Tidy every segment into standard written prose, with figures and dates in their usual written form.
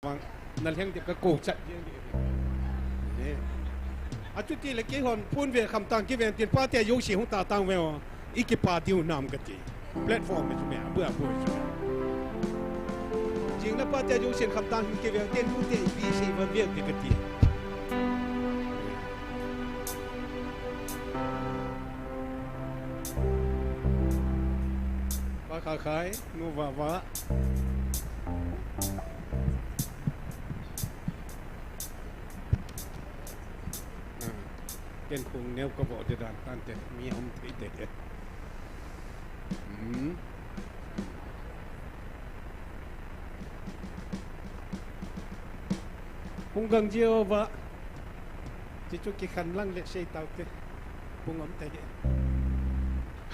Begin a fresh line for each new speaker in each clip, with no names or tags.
นั่นเรื่องเด็กก็โกงจัดเรื่องนี้อาจุดที่เล็กกี่คนพูดเวคำต่างกี่เวรตีนป้าเตียยุชีของตาต่างเวลอีกป้าดิวนำกันจีแพลตฟอร์มไม่ใช่ไหมเบื่อพูดใช่ไหมจริงแล้วป้าเตียยุชีคำต่างกี่เวรเตียนพูดเตียปีเสียวันเวียนกันจีป้าขายงูว่าเป็นคงเนี้ยก็บอกจะดันตั้งแต่มีห้องที่เด็กคงกังเจียวว่าจะจุกขันลังเล็กใช้เตาเตะคงอมแต่เด็ก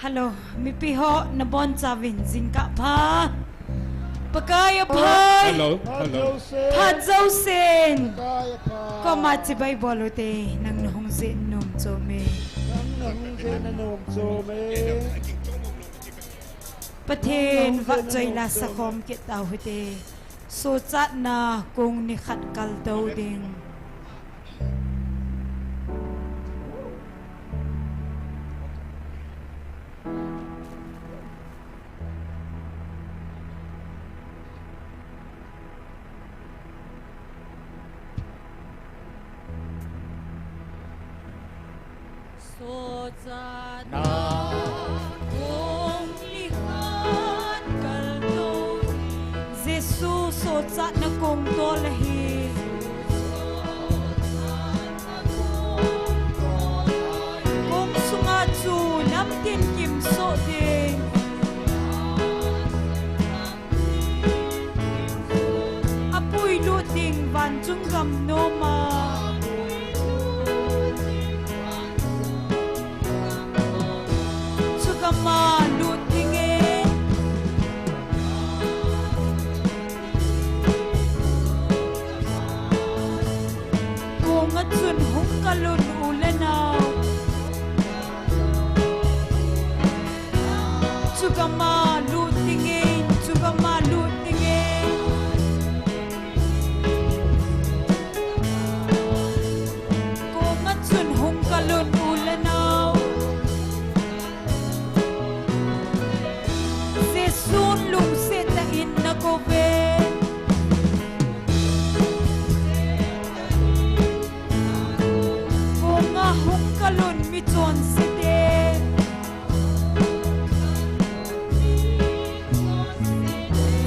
ฮัลโหลมีพี่ฮอนบอนจาวินจิงกะพาปะกายพาย
ฮัลโหล
พัดเจ้าเซนก็มาจิบายบอลเตนังนงเซนนมโจเมประเทศวัดใจลาสคอมเกตเอาเตโซจัดนากงนิขัดกัลโตดิงSat na kong tolahi kong sungatsu nam tin kim so ding apuy luting van chung gam no ma sugama luting Matsun hong kalun ulanaw Sugama lutingin Ko matsun hong kalun ulanaw Sesun lung setain na kobe Hong kalun mi chon sete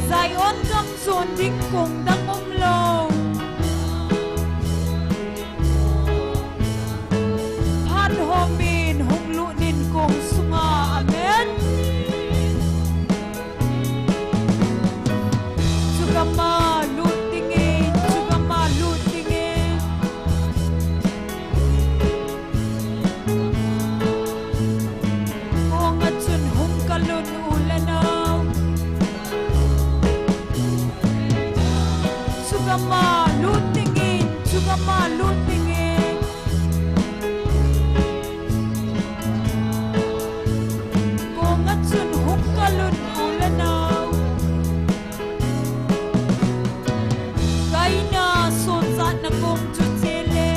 Zion gam chon ding kong dang lo Phan homin hong lunin kong sunga amen Sugama lutingin kalun ulanaw Sugama lutingin Kung at sun hong kalun ulanaw Kay na sonsa na kong chutsele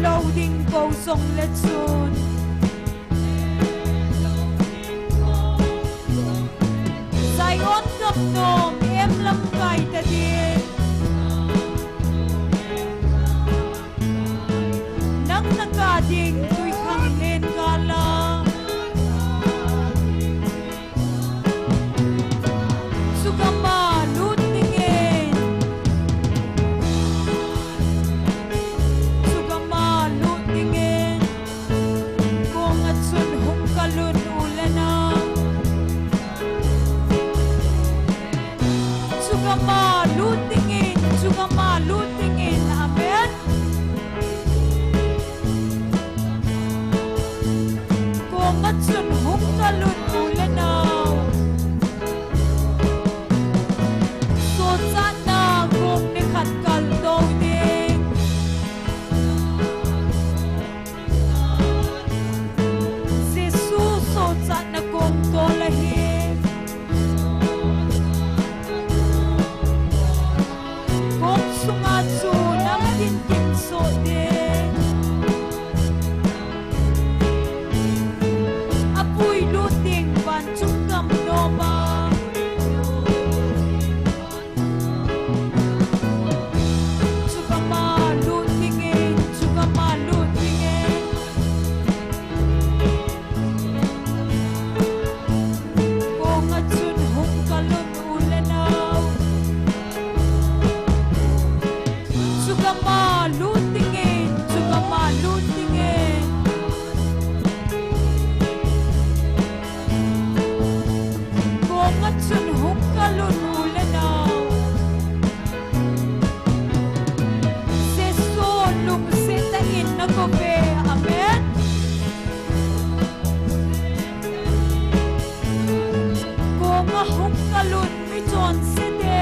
Loading go song let's soon Zion gam nom em lam kai ta din Nang nakading tuy khang len gala Sugama lutingin kalun ulanaw Sugama lutingin amen Kung at sun hong kalun ulanaw So sana kung nikat kaldaw ding Jesus so sana kung tolay kalun mi chon se de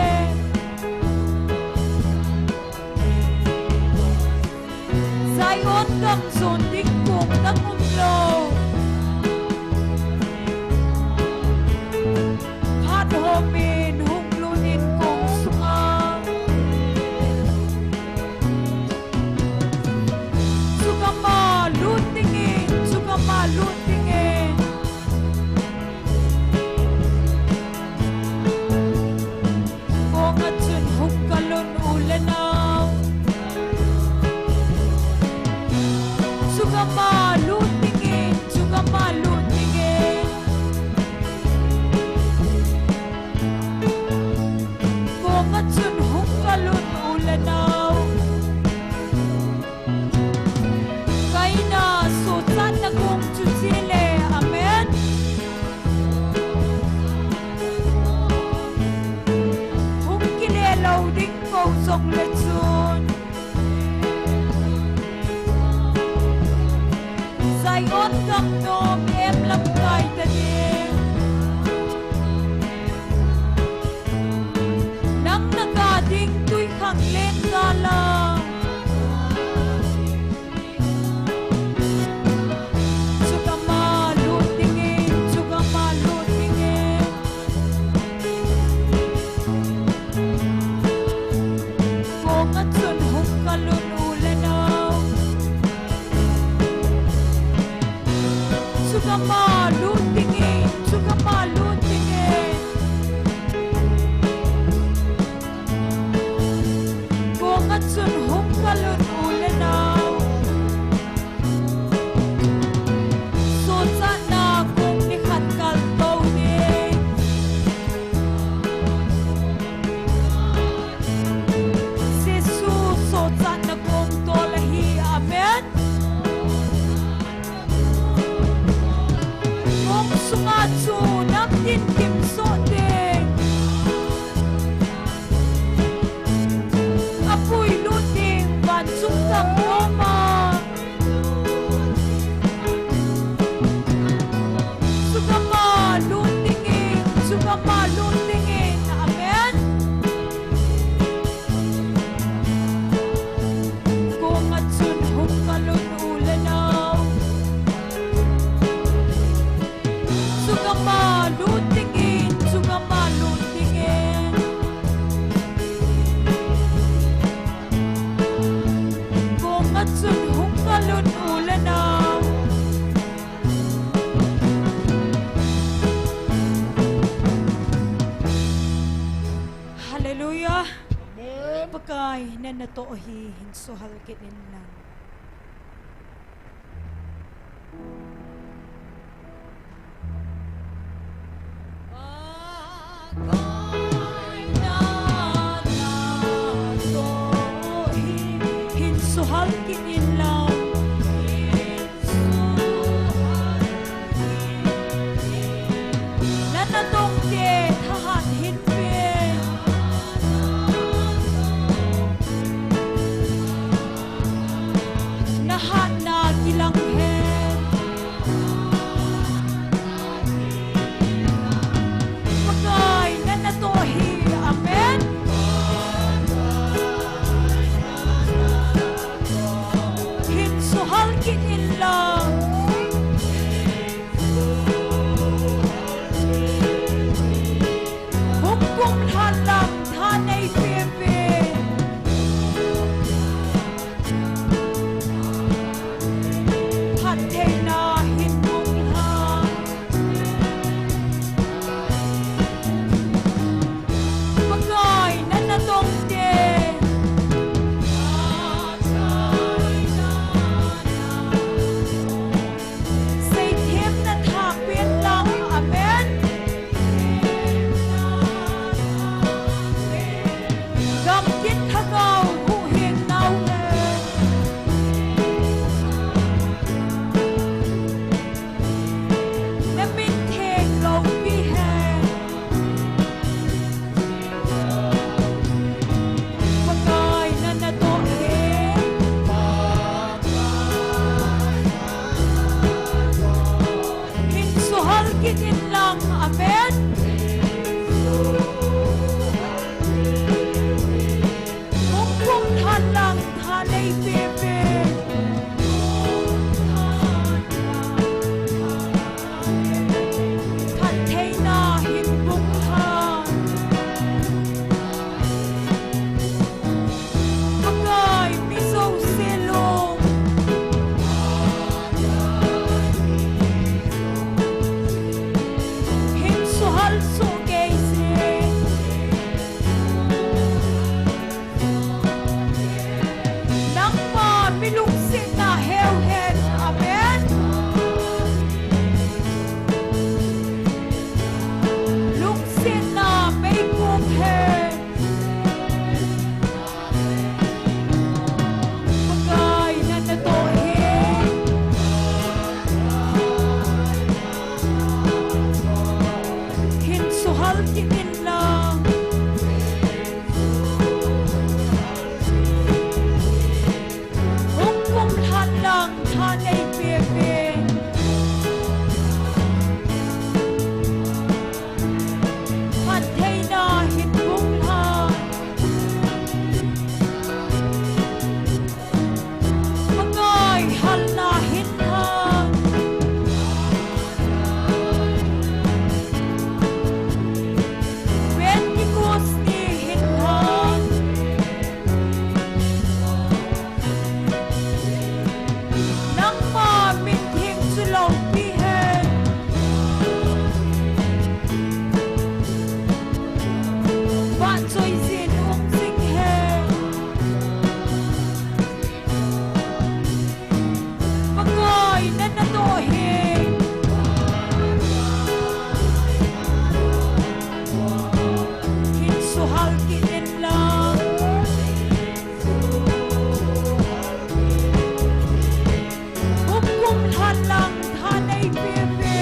Zai on kam zon ding kong nang umlo Hat homin hung lunin kong sunga Sukama lutingin Kong at sun hung kalun ulanaw Sukama lutingin Kong at sun hung kalun ulanaw Kaina sutan na kong chusile amen Hung kinelaw ding ko song letsun Sayon kam nom em lam kai ta din Nang nagading tuy khang len kala Hallelujah. Pagkay na natohi hinsuhal kinin lang. Pagkay na natohi hinsuhal kinin lang. Nanatong ke tahan hinpin suhal kitin lang hukum halang hanay bebe patay na hitbong lang magay hal na hinhan Pentikos ni hinhan nang maminting sulaw pihen Batsoy sin singhen Magay na natohin Hinsuhal kinin lang Hukum halang hanay bebe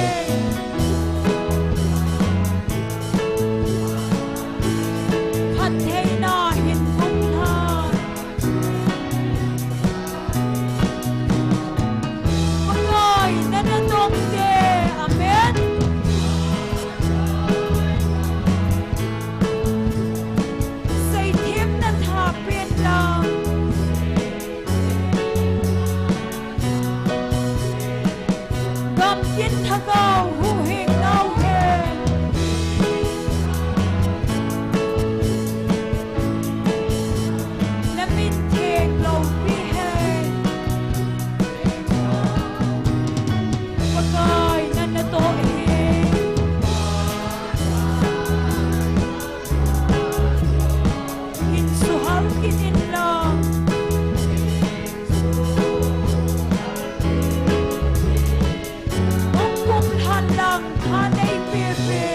Katay na hinbunghan Magay na natongde Amen Say tim na tapin lang Gamkin hagaw huhing nauhen Namintig law pihen Magay na natohin Hinsuhal kinin lang Hukum halang hanay bebe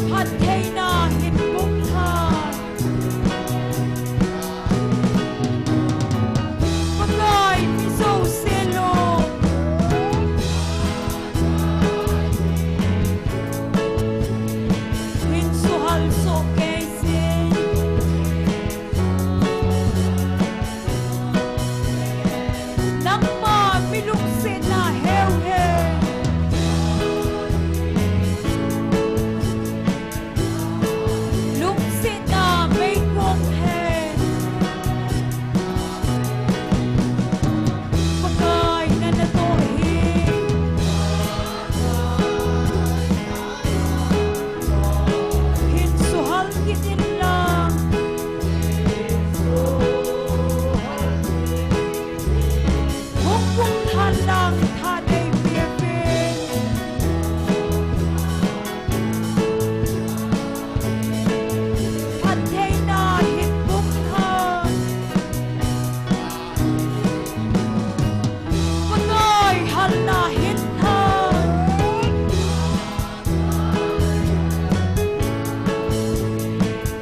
Patay na hinbunghan Magay miso silo Hinsuhal so kaysin Nang mamiluksin na hewhe Luksin na may kumhen Magay na natohin Hinsuhal kitin lang Hukum halang hanay bebe Patay na hitbunghan Magay hal na hinhan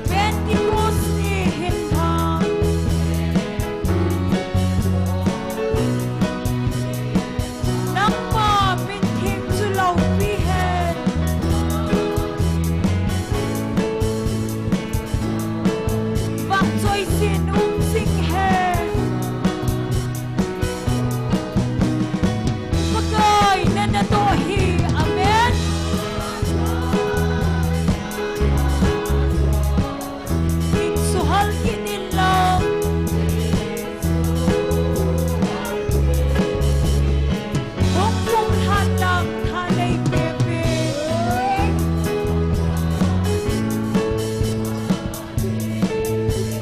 Pentikos ni hinhan Nang maminting sulaw pihen Batsoy sin singhen Magay na natohi Amen Hinsuhal kinin lang Hukum halang hanay bebe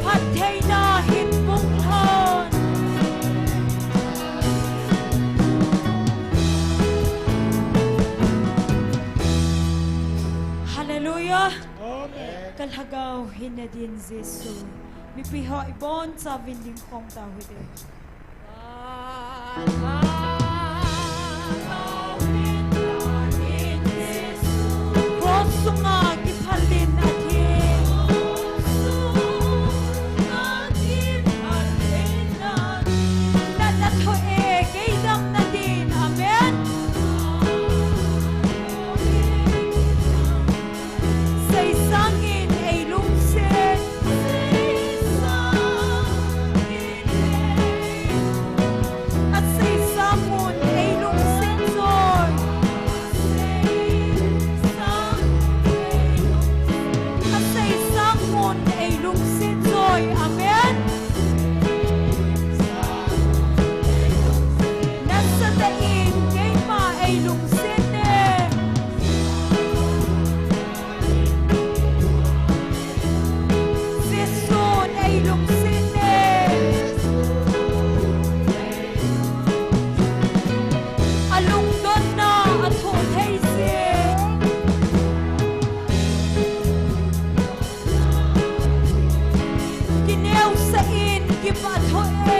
Patay na hinbunghan Hallelujah Kalhagaw hinadin Jesu Mipiha ibon sa vinding kong tawide Cross nga giphalin atin Nalatho gay dam na din Amen ai lung xin nè Giêsu ai lung xin nè alung don na atho thei se kineu sa in ki pa tho e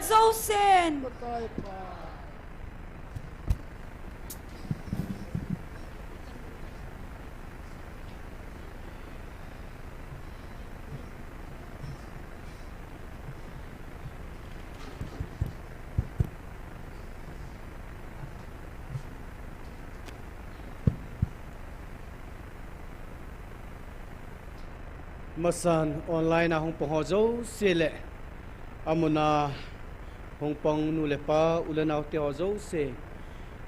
Joseph
Pakai pa.
Masan online na hong panghozo sile amuna hong pang nulepa ulanaw ti hozo se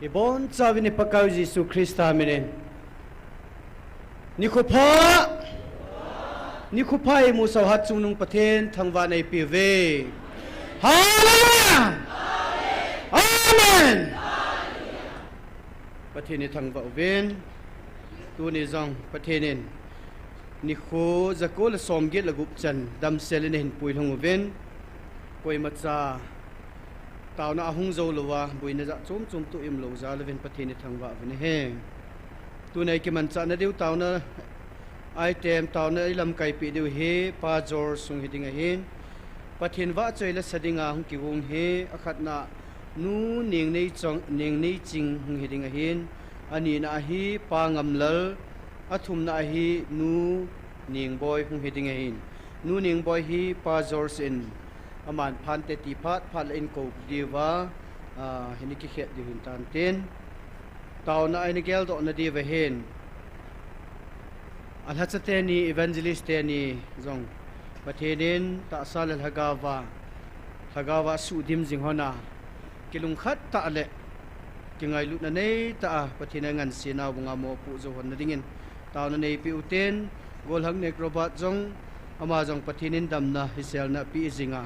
ibon sabi ni pagkaw Jesu Krista aminin Nikupa mo sa hatsunong patin tangwa na ipive Hallelujah Amen Patin ni tangwa uvin tunizang patinin NIKHO zakol somgit lagup chan dam selinin pui hongven poi matsa tauna ahung zo lowa buina za chom tu im lo za leven pathini thangwa vene he tunai ki mancha na deu tauna item tauna ilam kai pi deu he pa jor sung hidinga hin pathin wa choila sadinga hung ki wong he akhatna nu ning nei ching hung hidinga hin ani na hi pa ngamlal athum na hi nu ning boy hung hiding hin nu ning boy hi pa jors in aman phante ti phat phal in ko diwa hiniki khet di hun tan tin tauna ai gel do na di ve hin al hatsate ni evangelist ni zong pathenin ta sal al hagawa su dim jing hona kilung khat ta le kingai lu na nei ta pathina ngan sina bunga mo pu zo hon na dingin Taona Mei pi uten gol hang nekrobat jong ama jong pathinin damna hisel na pi zinga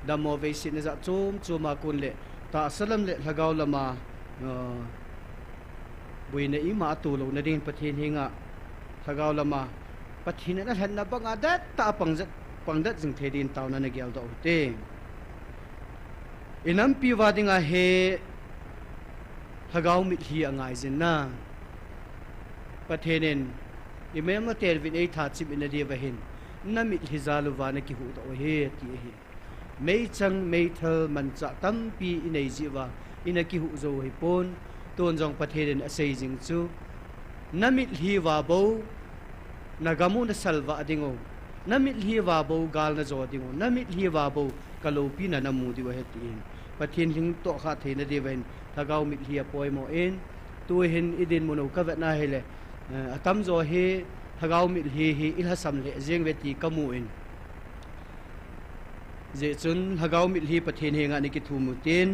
damo ve sin za chuma kun le ta salam le lagaw lama buina ima tu lo na din pathin hinga lagaw lama pathin na han na banga dat ta pangdat jing thedin tauna na gel do te inam pi wadinga he lagaw mit hi angai jin na pathinin imema tervin ei thachim in adia vahin namit hizaluwa na ki hu do he ti he mei chang mei thal mancha tampi inei jiwa inaki hu zo he pon ton jong pathirin asei jing chu namit hi wa bo nagamu na salwa adingo namit hi wa bo gal na zo adingo namit hi wa bo kalopi na namu di wa he ti pathin hing to kha theina di ven thagaw mit hi apoi mo en tu hin idin mono ka va na hele atam zo he thagaw mit hi ilhasam le jeng veti kamu in je chun thagaw mit hi pathin he nga ni ki thumutin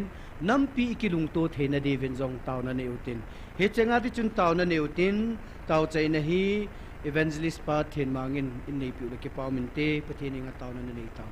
nampi ikilung to theina devin jong tauna neutin he chenga ti chun tauna neutin taw chaina hi evangelist pa then mangin in nei pu le ke pawmin te pathin nga tauna na nei taw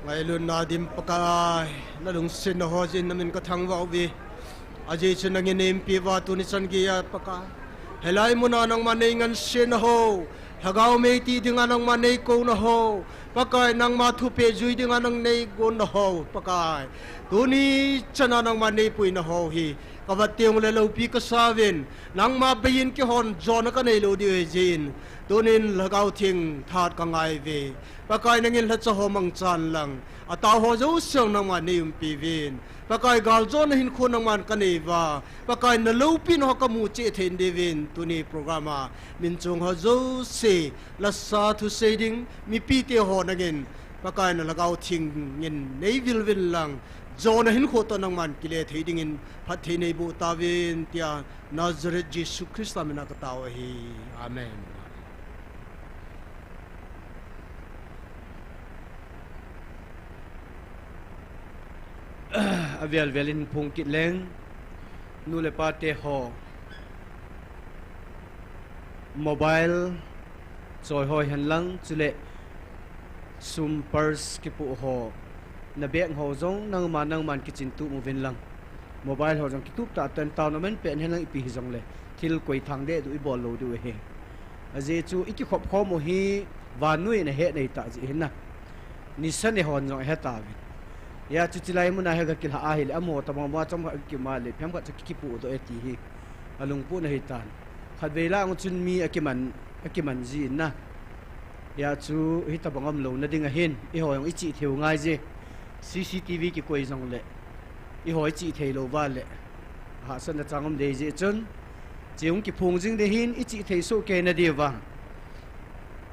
ngày luôn na dim pakai na lung sin na hojin namin ka thang wa vi aji chen nang inem pi wa tu ni san gi ya pakai helai mo na nang manei ngan sin ho hagao mei ti dinga nang manei ko na ho pakai nang ma thu pe jui dinga nang nei gon na ho pakai tu ni chana nang manei pui na ho hi kawationg le lo pi ka savin nang ma bayin ki hon zona ka nei lo di jin tunin lagaw thing that ka ngai ve pakai nangin la cha homang chan lang ata ho zo sang nang ma ni pi vin pakai gal zon hin khun nang man ka nei wa pakai na lo pin ho ka mu che then de vin tuni programa min chung ho zo se la sa thu se ding mi pi te ho nangin pakai na lagaw thing ngin nei vil vil lang zona hin kho to nang man kile theding in phat the nei bu ta vin tia Nazareth Jesus Christ amena ka taw hi amen.
Avial velin pungkit leng nule pate ho mobile choi hoi han lang chule sum purse ki pu ho na beng ho zong nang man kitchen tu mu vin lang mobile ho jong ki tup ta ten taw na men pen hen lang ipi jong le thil koi thang de du I bol lo du he aje chu iki khop kho mo hi vanui na he nei ta ji hin na ni san e hon jong he ta vi ya chu chilai mu na he ga kil ha a hi le amo ta ma chom ki ma le phem ga ki pu do e ti hi alung pu na hi tan khat ve la ng chun mi akiman ji na ya chu hi ta bangam lo na ding a hin I ho yong ichi theu ngai je CCTV ki koi jong le I ho ichi thei lo wa le ha san na changom de je chun cheung ki phung jing de hin ichi thei so ke na de wa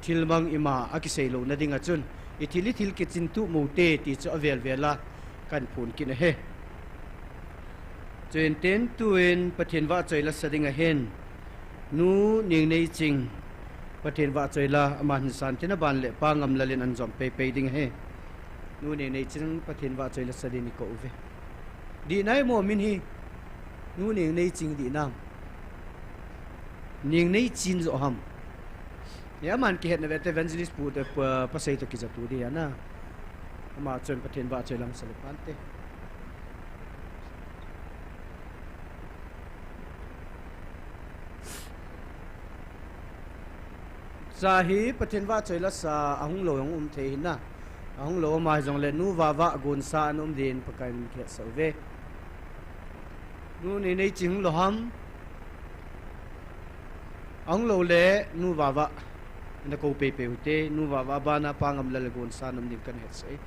thilmang ima akisei lo na ding a chun ithili thil ki chin tu mu te ti chu avel vela kan phun kin he chen ten tuin pathen wa choi la sading a hen nu ning nei ching pathen wa choi la aman san tin ban le pa ngam la len an jom pe ding he nu ning nei ching pathen wa choi la sading ni ko ve di nai mo min hi nu ning nei ching di nam ning nei chin zo ham ya man ki het na vet evangelist pu de pasai to ki za tu di ana ma chen pathen ba choi lang salapante sahi pathen ba choi la sa ahung lo yong the hin na ahung lo ma jong le nu wa gun sa num din pakai ke so ve nu ni nei ching lo ham ahung lo le nu wa na ko pe pe ute nu wa ba na pangam lalagon sanam ning kan het sai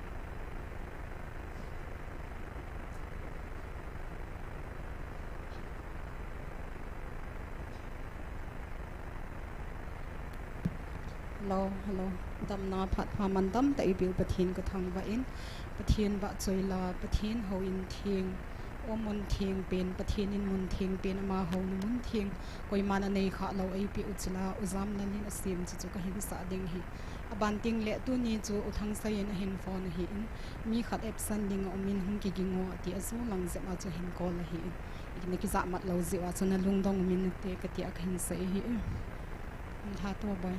hello dam na phat pha man dam tai bil pathin ka thang wa in pathin ba choi la pathin ho in thing mun thieng pen pathin in mun thieng pen ama ho mun thieng koi mana nei kha lo ai pi uchla uzam nan in asim chu ka hin sa ding hi aban ting le tu ni chu uthang sai in hin phone hi in mi khat epsan ding omin hung ki gingo ti asu lang ze ma chu hin ko la hi ikne ki za mat lo zi wa chu na lung dong min te ka ti ak hin sai hi tha to boy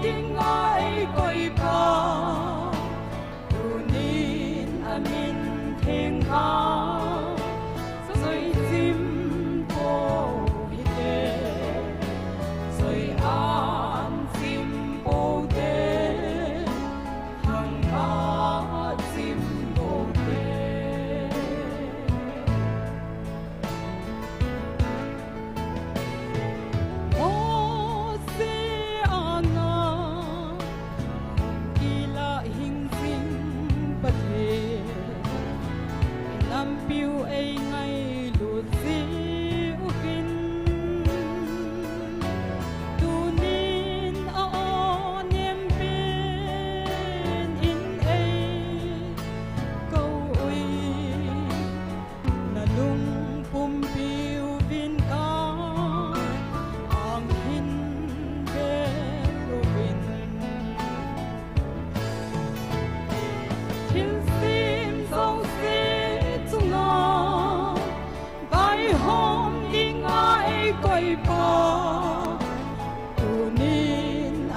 Ding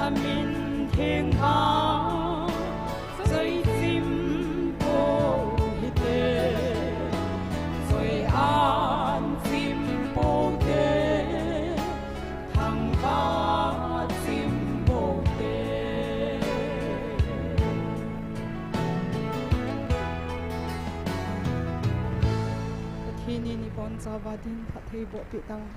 Amin thiên hạ dây chim bồ hite rồi an chim bồ tê thằng ba chim bồ tê
thi ni ni bon za va din pha thei bo pi tang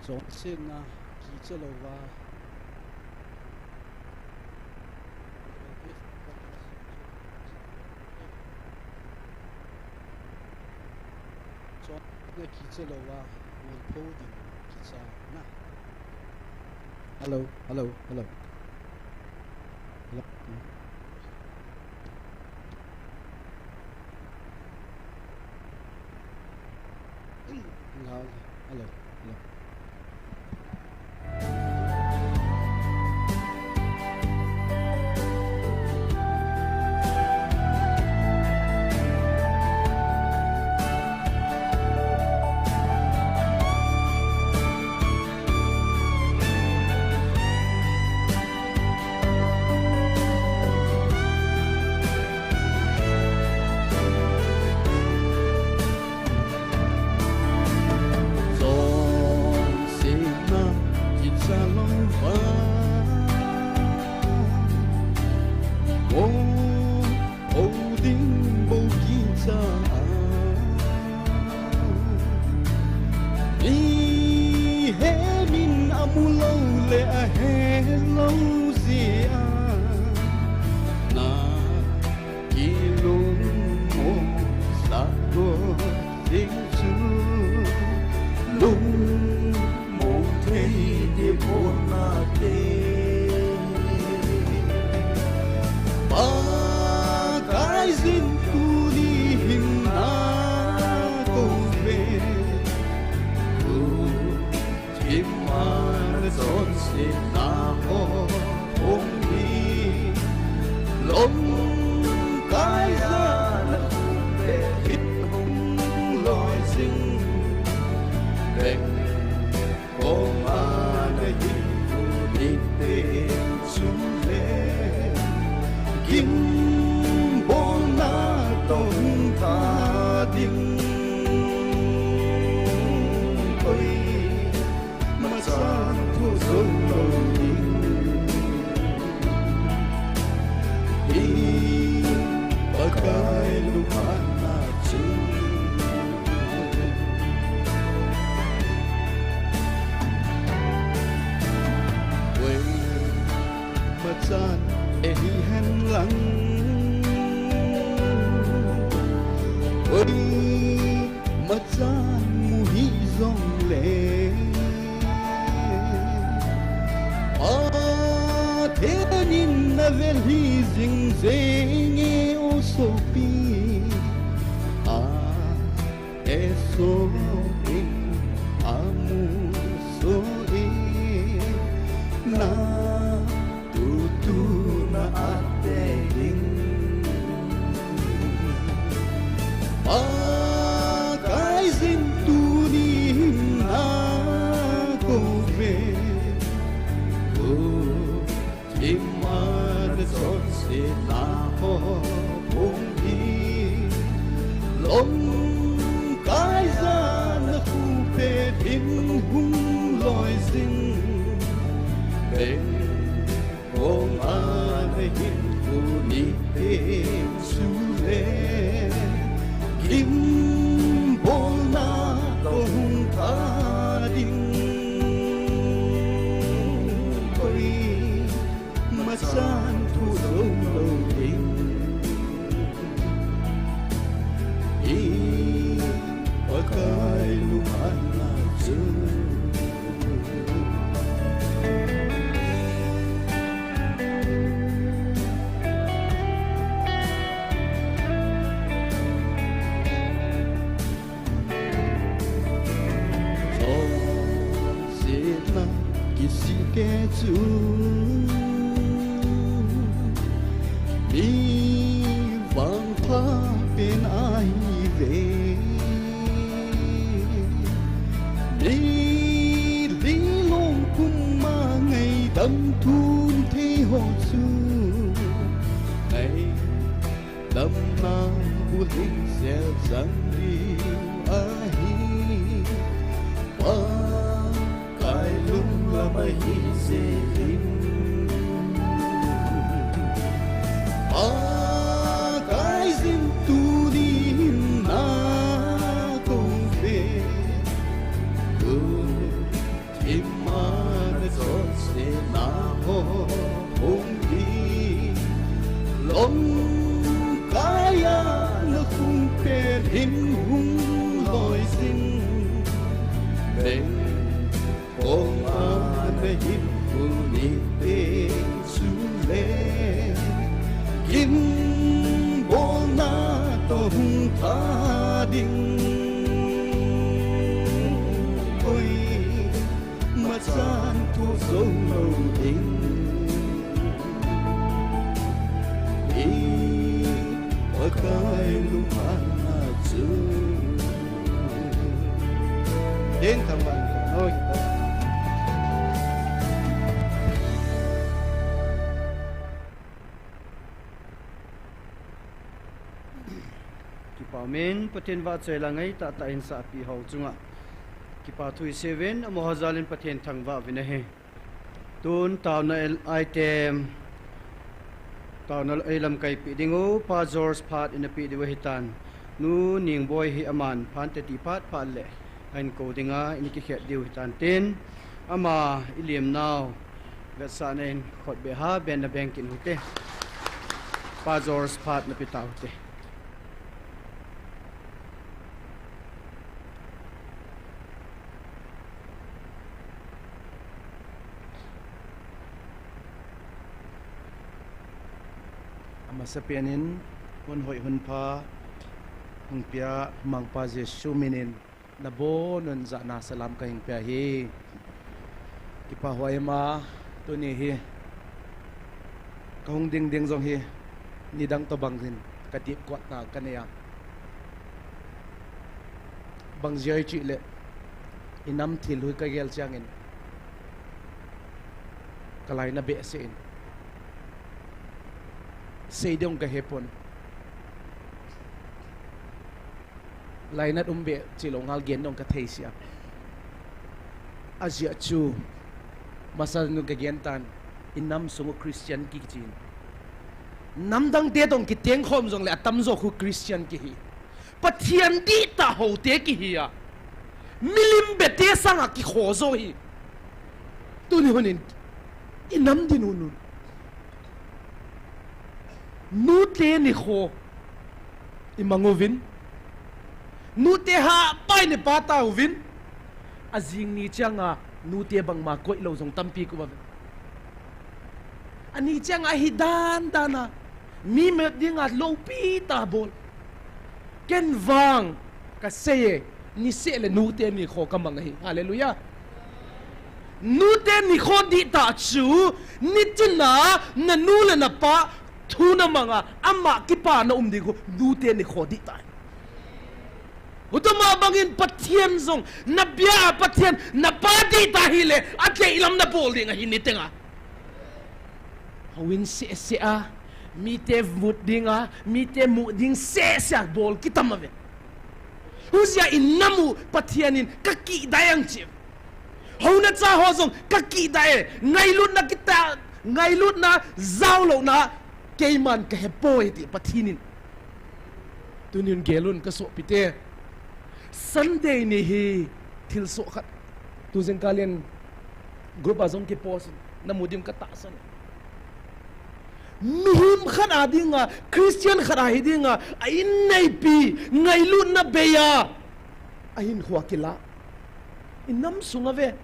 Chọn xin na kỹ cho lâu và chọn na kỹ cho lâu và mình phô đi kỹ cho na hello hello hello hello hello hello hello kisi ke chu mi vang pha bên ai về đi đi long cung ma ngày đâm thun thế hồ chu ngày đâm na u linh sẽ rằng đi ai ba cái lung là mày sẽ linh cái zin tu đi na công về tim mà nó giọt sẽ na ho không đi lòng cái nó không thể hình hung lối xin bên ông anh hít cùng đi đến chú lên in bố na tông tha đình ôi mà gian thu dấu màu đình đi ở cái lúc mà chưa đến thăm bạn thôi.
Amen. Patien va chai langai ta ta in sa pi ho chunga. Ki pa thui 7 amo hazalin patien thangwa vina he. Tun tauna item tauna elam kai pi dingo pa George phat in a pi diwa hitan. Nu ning boy hi aman phan te ti phat pha le. Ain ko dinga in ki khet diu hitan tin ama iliam now ve sa nen khot be ha ben na bank in hute. Pa George phat na pi taw te.
Masapianin hun hoi hun pa hung pia mang pa Jesu minin na bo nun za na salam ka hing pia hi ki pa hoi ma tu ni hi ka hung ding ding zong hi ni dang to bang hin ka ti kwat na ka ne ya bang jai chi le inam thil hui ka gel changin kalai na be se in say dong ka hepon lai nat umbe chilong hal gen dong ka theisia Asia chu masal nu ka gen tan inam sungu Christian ki chin nam dang te dong ki teng khom jong le atam zo khu Christian ki hi pathian di ta ho te ki hi ya milim be te sanga ki kho zo hi tu ni honin inam din hunun nute ni kho imangovin nute ha pai ni pata uvin azing ni changa nute bang ma koi lo jong tampi ku ba ani changa hidan dana mi me dinga lo pi ta bol ken wang ka seye ni se le nute ni kho ka mang hi hallelujah nute ni kho di ta chu ni china na nu le na pa thuna manga amma kipa na umdigo dute ni khodi ta utama bangin pathian zong na bia pathian na padi ta hile atle ilam na bolding hi ni tenga hawin se a mi te mudinga mi te muding se bol kitamave huzia inamu pathianin kaki dayang chi hona cha ho zong kaki dae ngailut na kita ngailut na zawlo na keiman ka hepoi ti pathinin tunin gelun ka so pite Sunday ni hi thil so khat tu jeng kalian group azong ki post na mudim ka ta san mihim khat adinga Christian khat ahidinga ain nei pi ngailu na beya ain huakila inam sungave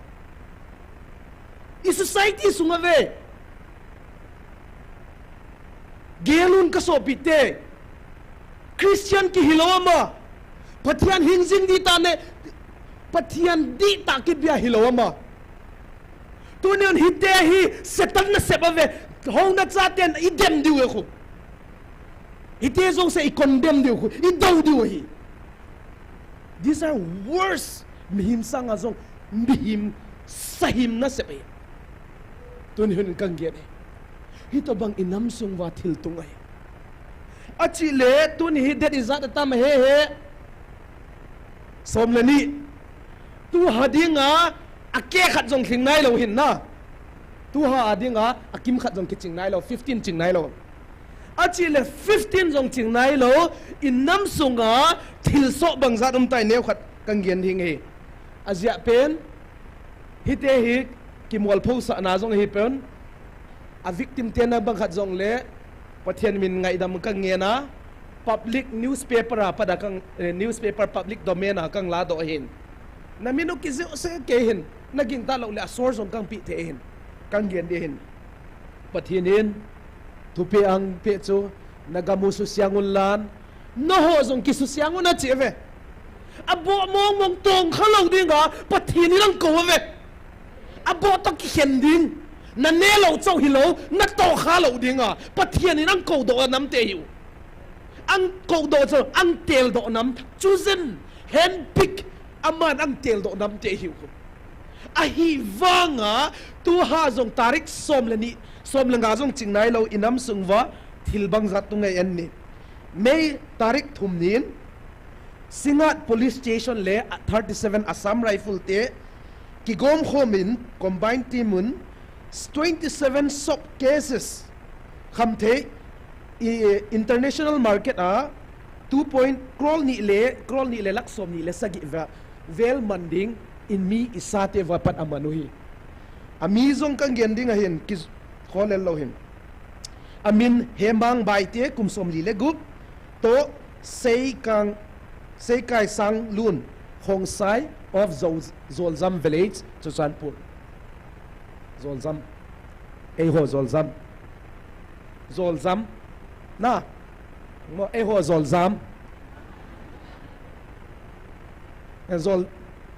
i society sungave gelun ka so pite Christian ki hilawama pathian hingjing di ta ne pathian di ta ki bia hilawama tu Tunion hite hi setan na sebave hong na chaten idem diu ko. Hite zong se I condemn diu ko. I daw diu hi. These are worse mihim sang azong mihim sahim na sepe. Tunion kang gene. Hito bang inamsung wa thil tungay. Achi le tun hi that is at tam he somlani tu hadinga ake khat jong thing nai lo hin na tu ha adinga akim khat jong kiching nai lo 15 ching nai lo achi le 15 jong ching nai lo inam sunga thil so bang za dum tai neu khat kang gen hing he azia pen hite hi kimwal pho sa na jong hi pen a victim tena bang khat jong le pathian min ngai dam kang nge na public newspaper pada kang newspaper public domain kang la do hin na minu kizi se ke hin naging talo le source on kang pi te hin kang gen de hin pathianin tupi ang pe chu nagamu su siangun lan no ho jong kisu siangun na cheve abo mong mong tong khalo dinga pathianin ang ko ve abo to ki hending na nelo chau hilo na to khalo dinga pathianin ang ko do nam te hiu ang ko do cho ang tel do nam chosen hand pick aman ang tel do nam te hiu a hi wanga tu ha jong tarik somlani somlanga jong chingnai lo inam sungwa thilbang zat tu ngai an ni Mei tarik thumnin Singat police station le 37 Assam rifle te kigom khomin combined teamun 27 sub cases khamte international market a 2 crore ni le laksom ni le sagi vel manding in mi isate vapat amanuhi amizong kang gending ahin kis kholel lohin amin hemang baite kumsom li le gup to sei kai sang lun hongsai of Zolzam village Chochanpur Zolzam eho Zolzam na mo eho Zolzam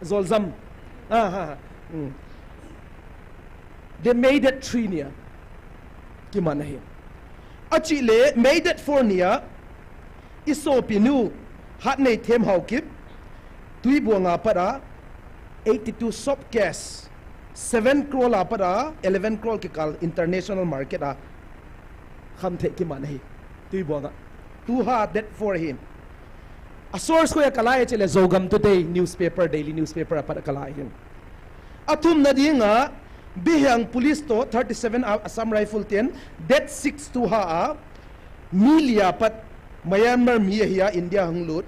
Zolzam they made it 3 near kimanahi achile made it 4 near isopinu hat nei them haukip tuibonga para 82 sub gas 7 crore la para 11 crore ki kal international market a khamthe ki manahi tuibonga tu ha that for him a source ko ya kalai chele Zogam Today newspaper daily newspaper para kalai him atum na dinga bihang police to 37 Assam rifle 10 that 6 tu ha a milia pat Myanmar mi hiya India hanglut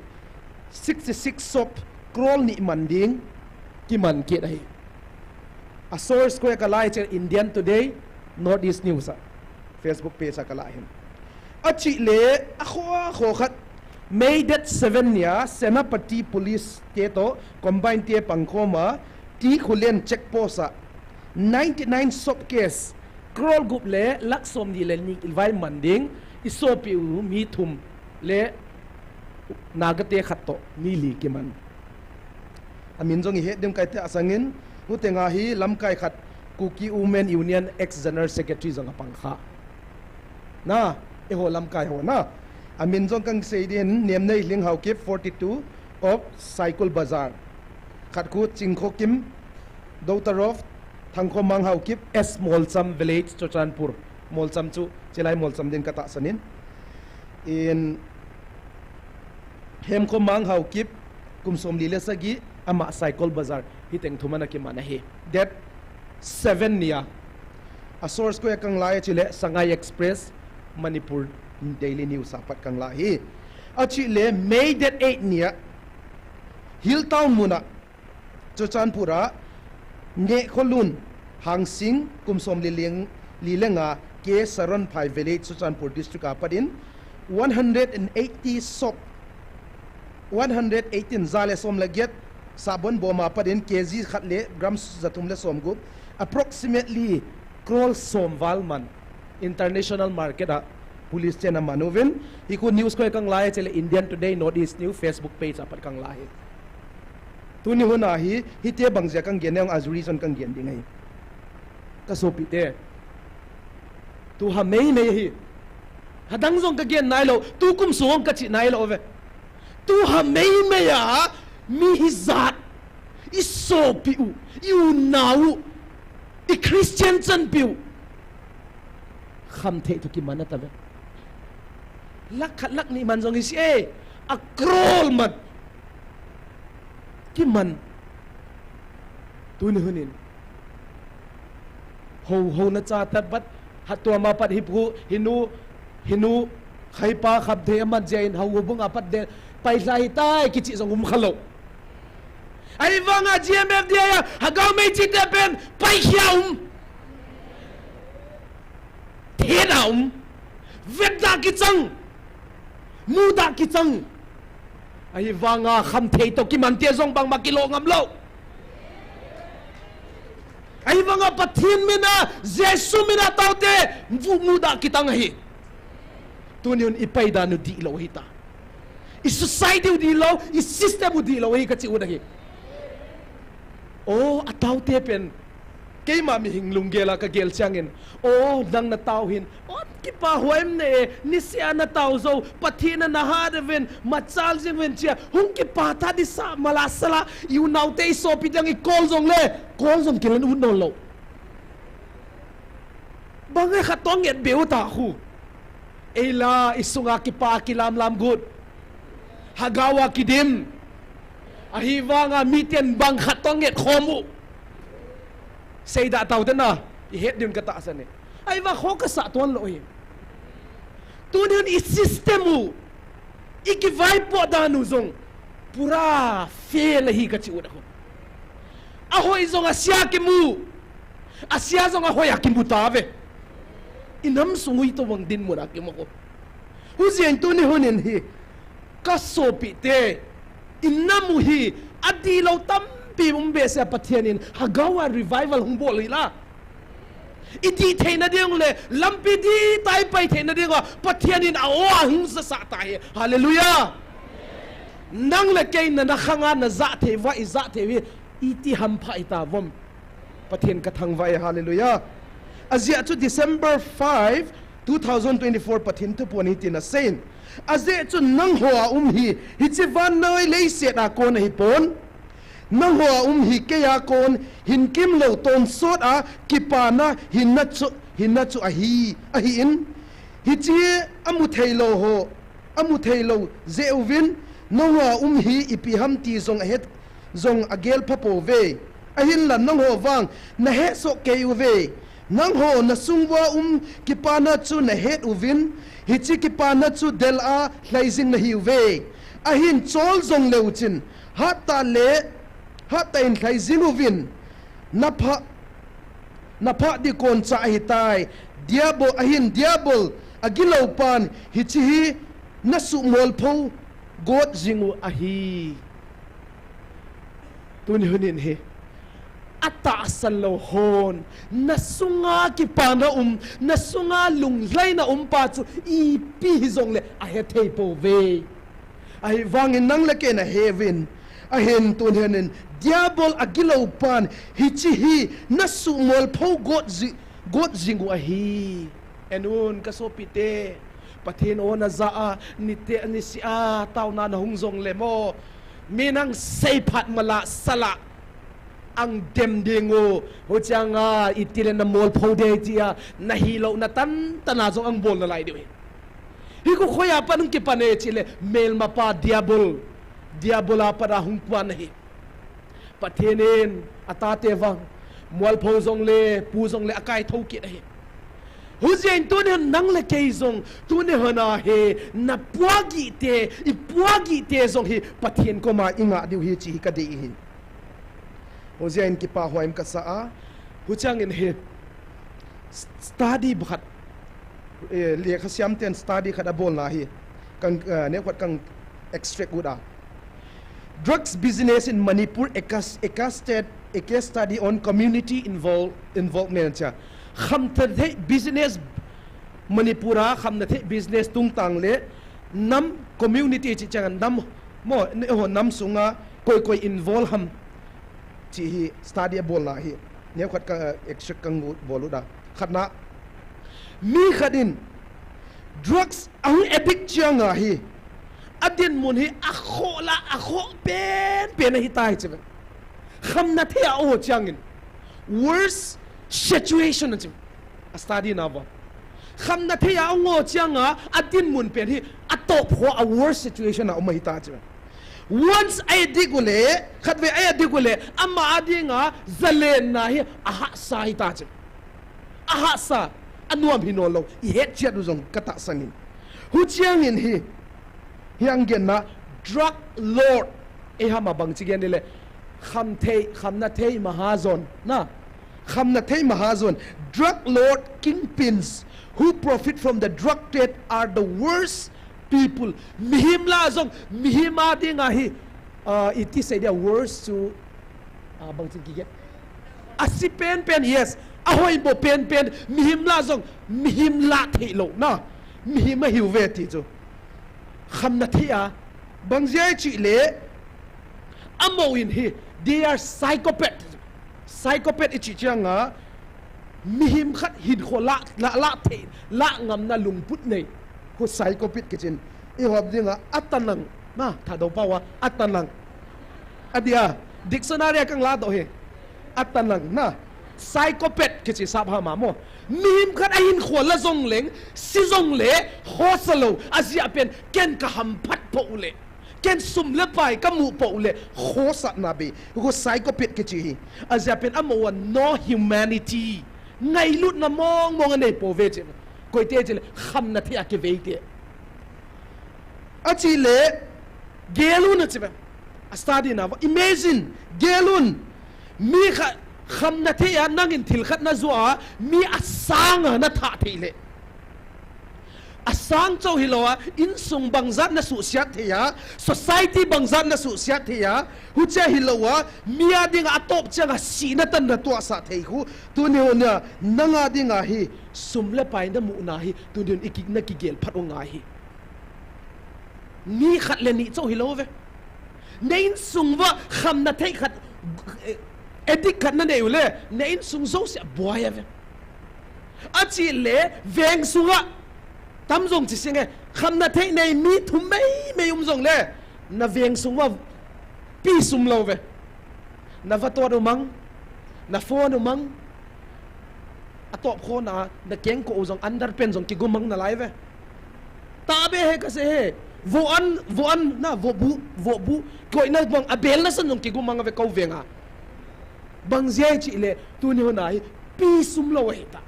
66 sop crore ni manding ki man ke dai a source ko ya kalai chele Indian Today Northeast News Facebook page kalai him achi le akho khat made that 7 ya Senapati police teto combined te pangkhoma ti khulen checkpost 99 sub case crore gup le laksom ni le ni vai manding isopiu mi thum le nagate khatto mili kiman amin jong he dem kai te asangin hutenga hi lamkai khat Kuki Women Union ex general secretary jong pangkha na eho lamkai ho na amin jong kang seidin nem nei ling hau ke 42 of cycle bazaar khatku chingkho kim Doutarov thangkho mang hau kip S Molcham village Chochanpur Molcham chu chelai Molcham din kata sanin in hemkho mang hau kip kumsom lile sagi ama cycle bazaar hiteng thumana ki manahi that 7 nia a source ko yakang lai chile Sangai Express Manipur daily news apat kang lahi achi le May that 8 nia Hilltown muna Chochanpura NIKHO lun hangsing kumsom lilenga ke Saron Phai village Chochanpur district apadin 180 sop 118 zale som laget sabon boma padin kg khatle grams zatum le som gup approximately crore som valman international market police chena manovin iku news ko kang lai chele Indian Today Northeast News Facebook page apat kang lai tuni huna hi hite bangja kang geneng as reason kang gen dingai ka so pi te tu ha mei mei hi hadang zong ka gen nai lo tu kum suang ka chi nai lo ve tu ha mei mei ya mi hi zat i so pi u yu nau i Christian chan piu kham the tu ki manata ve lak khat lak ni man zong i se a krol mat ki man tu ni hunin ho na cha tat bat hatwa ma pat hipu hinu khai pa khap the man jain ho bung apat de pai lai tai ki chi zong khalo ai wanga GMFDI ya hagau mei chi te pen pai hiaum the naum vedda ki chang mu da ki chang ai wanga kham thei to ki man te zong bang ma kilo ngam lo ai wanga pathin mina jesu mina taute vu muda kitang hi tuniun ipai da nu di lo hita i society di lo i system di lo hi ka chi u da hi o ataute pen ke ma mi hinglung gela ka gel changin o dang na tau hin o ki pa hoem ne ni sia na tau zo pathina na ha de ven machal jing ven chia hung ki pa tha di sa mala sala yu nau te so pi dang i kol zong kilen un no lo bangai khatong yet beu ta khu ela isunga ki pa ki lam good hagawa kidim ahiwa nga miten bang khatong yet khomu say da tau na i het din kata asan ai wa kho ka sa ton lo hi tu din i systemu iki vai po da nu zong pura fail hi ka chi uda ko a hoi zong asia ki mu asia zong a hoi akim butave inam sungui to wang din mu na ki mo ko hu zian tu ni honin hi ka so pi te inamu hi adi lo tam pi umbe se pathianin hagawa revival humbol hila iti theina ding le lampi di tai pai theina ding pathianin awa hung sa tai hallelujah nang le ke na khanga na za the wa i za the wi iti ham phai ta vom pathian ka thang vai hallelujah azia to December 5 2024 pathian to poni tin a sein azia chu nang hoa hi chi van noi le se da ko na hi pon nang hoa hi ke ya kon hin kim lo ton sot a kipana hinna chu a hi in hi chi amu thailo zeuvin nang hoa hi ipi ham ti zong a het zong agel phapo ve a hin la nang ho wang na he so ke u ve nang ho na sungwa kipana chu na het uvin hi chi kipana chu del a hlaizing na hi ve a hin chol zong leuchin hata in khai zinuvin napa di kon cha hitai diabo ahin diabol agilo pan hichi nasu mol pho god zingu ahi tuni hunin he ata asalo hon nasunga ki pana nasunga lunglai na pa chu i pi zong le a he thei po ve ai wangin nang le ke na heaven ahen tun henen diabol agilo pan hi nasu mol pho god zingu ahi enun kasopite pathin ona za ni te ni si a tauna na hungzong lemo minang seiphat mala sala ang dem dingo hochanga itile na mol pho de tia na hilo na tan tana zo ang bol na lai de hi ko khoya panung ki pane chile mel mapa diabola para hungkwan nahi pathenin atate wang mual phozong le puzong le akai thoki nahi hujen tune nang le keizong tune hana he na puagi te zong hi pathen ko ma inga diu hi chi ka dei hin hujen ki pa hoim ka sa a huchang in he study bhat le khasiam ten study khada bol na hi kan ne kwat kang extract uda drugs business in Manipur a study on community involvement cha khamthe business Manipura khamthe business tung tang le nam community chi chang nam mo ne ho nam sunga koi involve ham chi hi study bol la hi เนี่ยขัดกับเอกชกังบอลุดาขัดนะมีขัดิน drugs อัง addict จังอ่ะฮีอดีตมุนฮีอะโคละอะโคเป็นให้ตายใช่ไหมคำนัดที่เอาจังอิน worst situation นะใช่ไหมอัสตาดีนะบ่คำนัดที่เอาโง่จังอ่ะอดีตมุนเป็นที่อัตโตพอ a worst situation นะเอามาให้ตายใช่ไหมonce ไอ้ดิกุเล่ขัดเวไอ้ดิกุเล่อามาอดีงะจะเล่นนะฮีอาหาสายตาใช่ไหมอาหาสาอันนวมฮิโนโลอีเฮเชียดูจงกระตักสังอินหูเจียงอินฮียังเกินนะ drug lord เอฮามาบังจิเกนนี่เลยคำนัดเทยมหาจนนะคำนัดเทยมหาจน drug lord kingpins who profit from the drug trade are the worst people มิฮิมลาจงมิฮิมาดิงาฮีit is the worst to บังจิเกนอาศิเป็น yes อาหอยบ่เป็นมิฮิมลาจงมิฮิมลาเทโลนะมิฮิมาฮิวเวติจูคำนัดที่บางทีจิเล่อโมอินฮี they are psychopath อิจิจังมีหิมขัดหินโคละเทละงำน่าลุงพุทธเนี่ยเขา psychopath กิจอีหอบดิงอัตตันังนะถ้าดูป่าวอัตตันังอดีดิกชันนารีกังลาโดเฮอัตตันังนะ psychopath กิจสับหามาโมมีหิมขัดหินโคละจงเหลงซิจงเล่โฮสโลอาเซียเป็นเกณฑ์กหัมพัดโปเล่เกณฑ์สุ่มเล็บไปก็มูโปเล่โฮสัตนาบีก็ไซโคเปตกิจีอาเซียเป็นอโมวัน no humanity ไงลุดนะมองอันนี้โปเวจิก็เตจิเลคำนัดที่อาเกเวเตอาจิเลเกลุนจิเบอัสตาดีนะว่า imagine เกลุนมีคำนัดที่นั่งอินทิลขัดนะจัวมีอัศางนะท่าทีเลอาสังเจ้าฮิโลอินซุงบังจัดนัสุเสียทียา society บังจัดนัสุเสียทียาหุ่นเจ้าฮิโลมีอาดิงอาตบเจ้าสีนัตันนัตัวสัตย์หูตัวนี้เนี่ยนังอาดิงอาฮีสุมเล็บไปนั่นมุนาฮีตัวนี้อีกนักกิเกลพัดองอาฮีนี่ขัดเลนี่เจ้าฮิโลเวในอินซุงว่าคำนัดให้ขัดเอดิขัดนั่นเองเลยในอินซุงเจ้าเสียบัวเวอาจีเล่เวงซุงะตั้มจงจิสิงเงคำนัดให้ในมีทุ่มไม่ยุ่งจงเลยน่าเวียงสุงว่าปีสุมเราเวน่าฟัดตัวดูมังน่าฟัวดูมังอัตโตโคน่าเก่งกูจงอันดับเป็นจงกิกุมังน่าไลเวตาเบะก็เสะวัวอันน่าวัวบุก็อินาบังอเบลน่าสนจงกิกุมังเวเขาเวียงบังเจ้าจิเลตัวนี้หัวหน้าปีสุมเราเฮต้า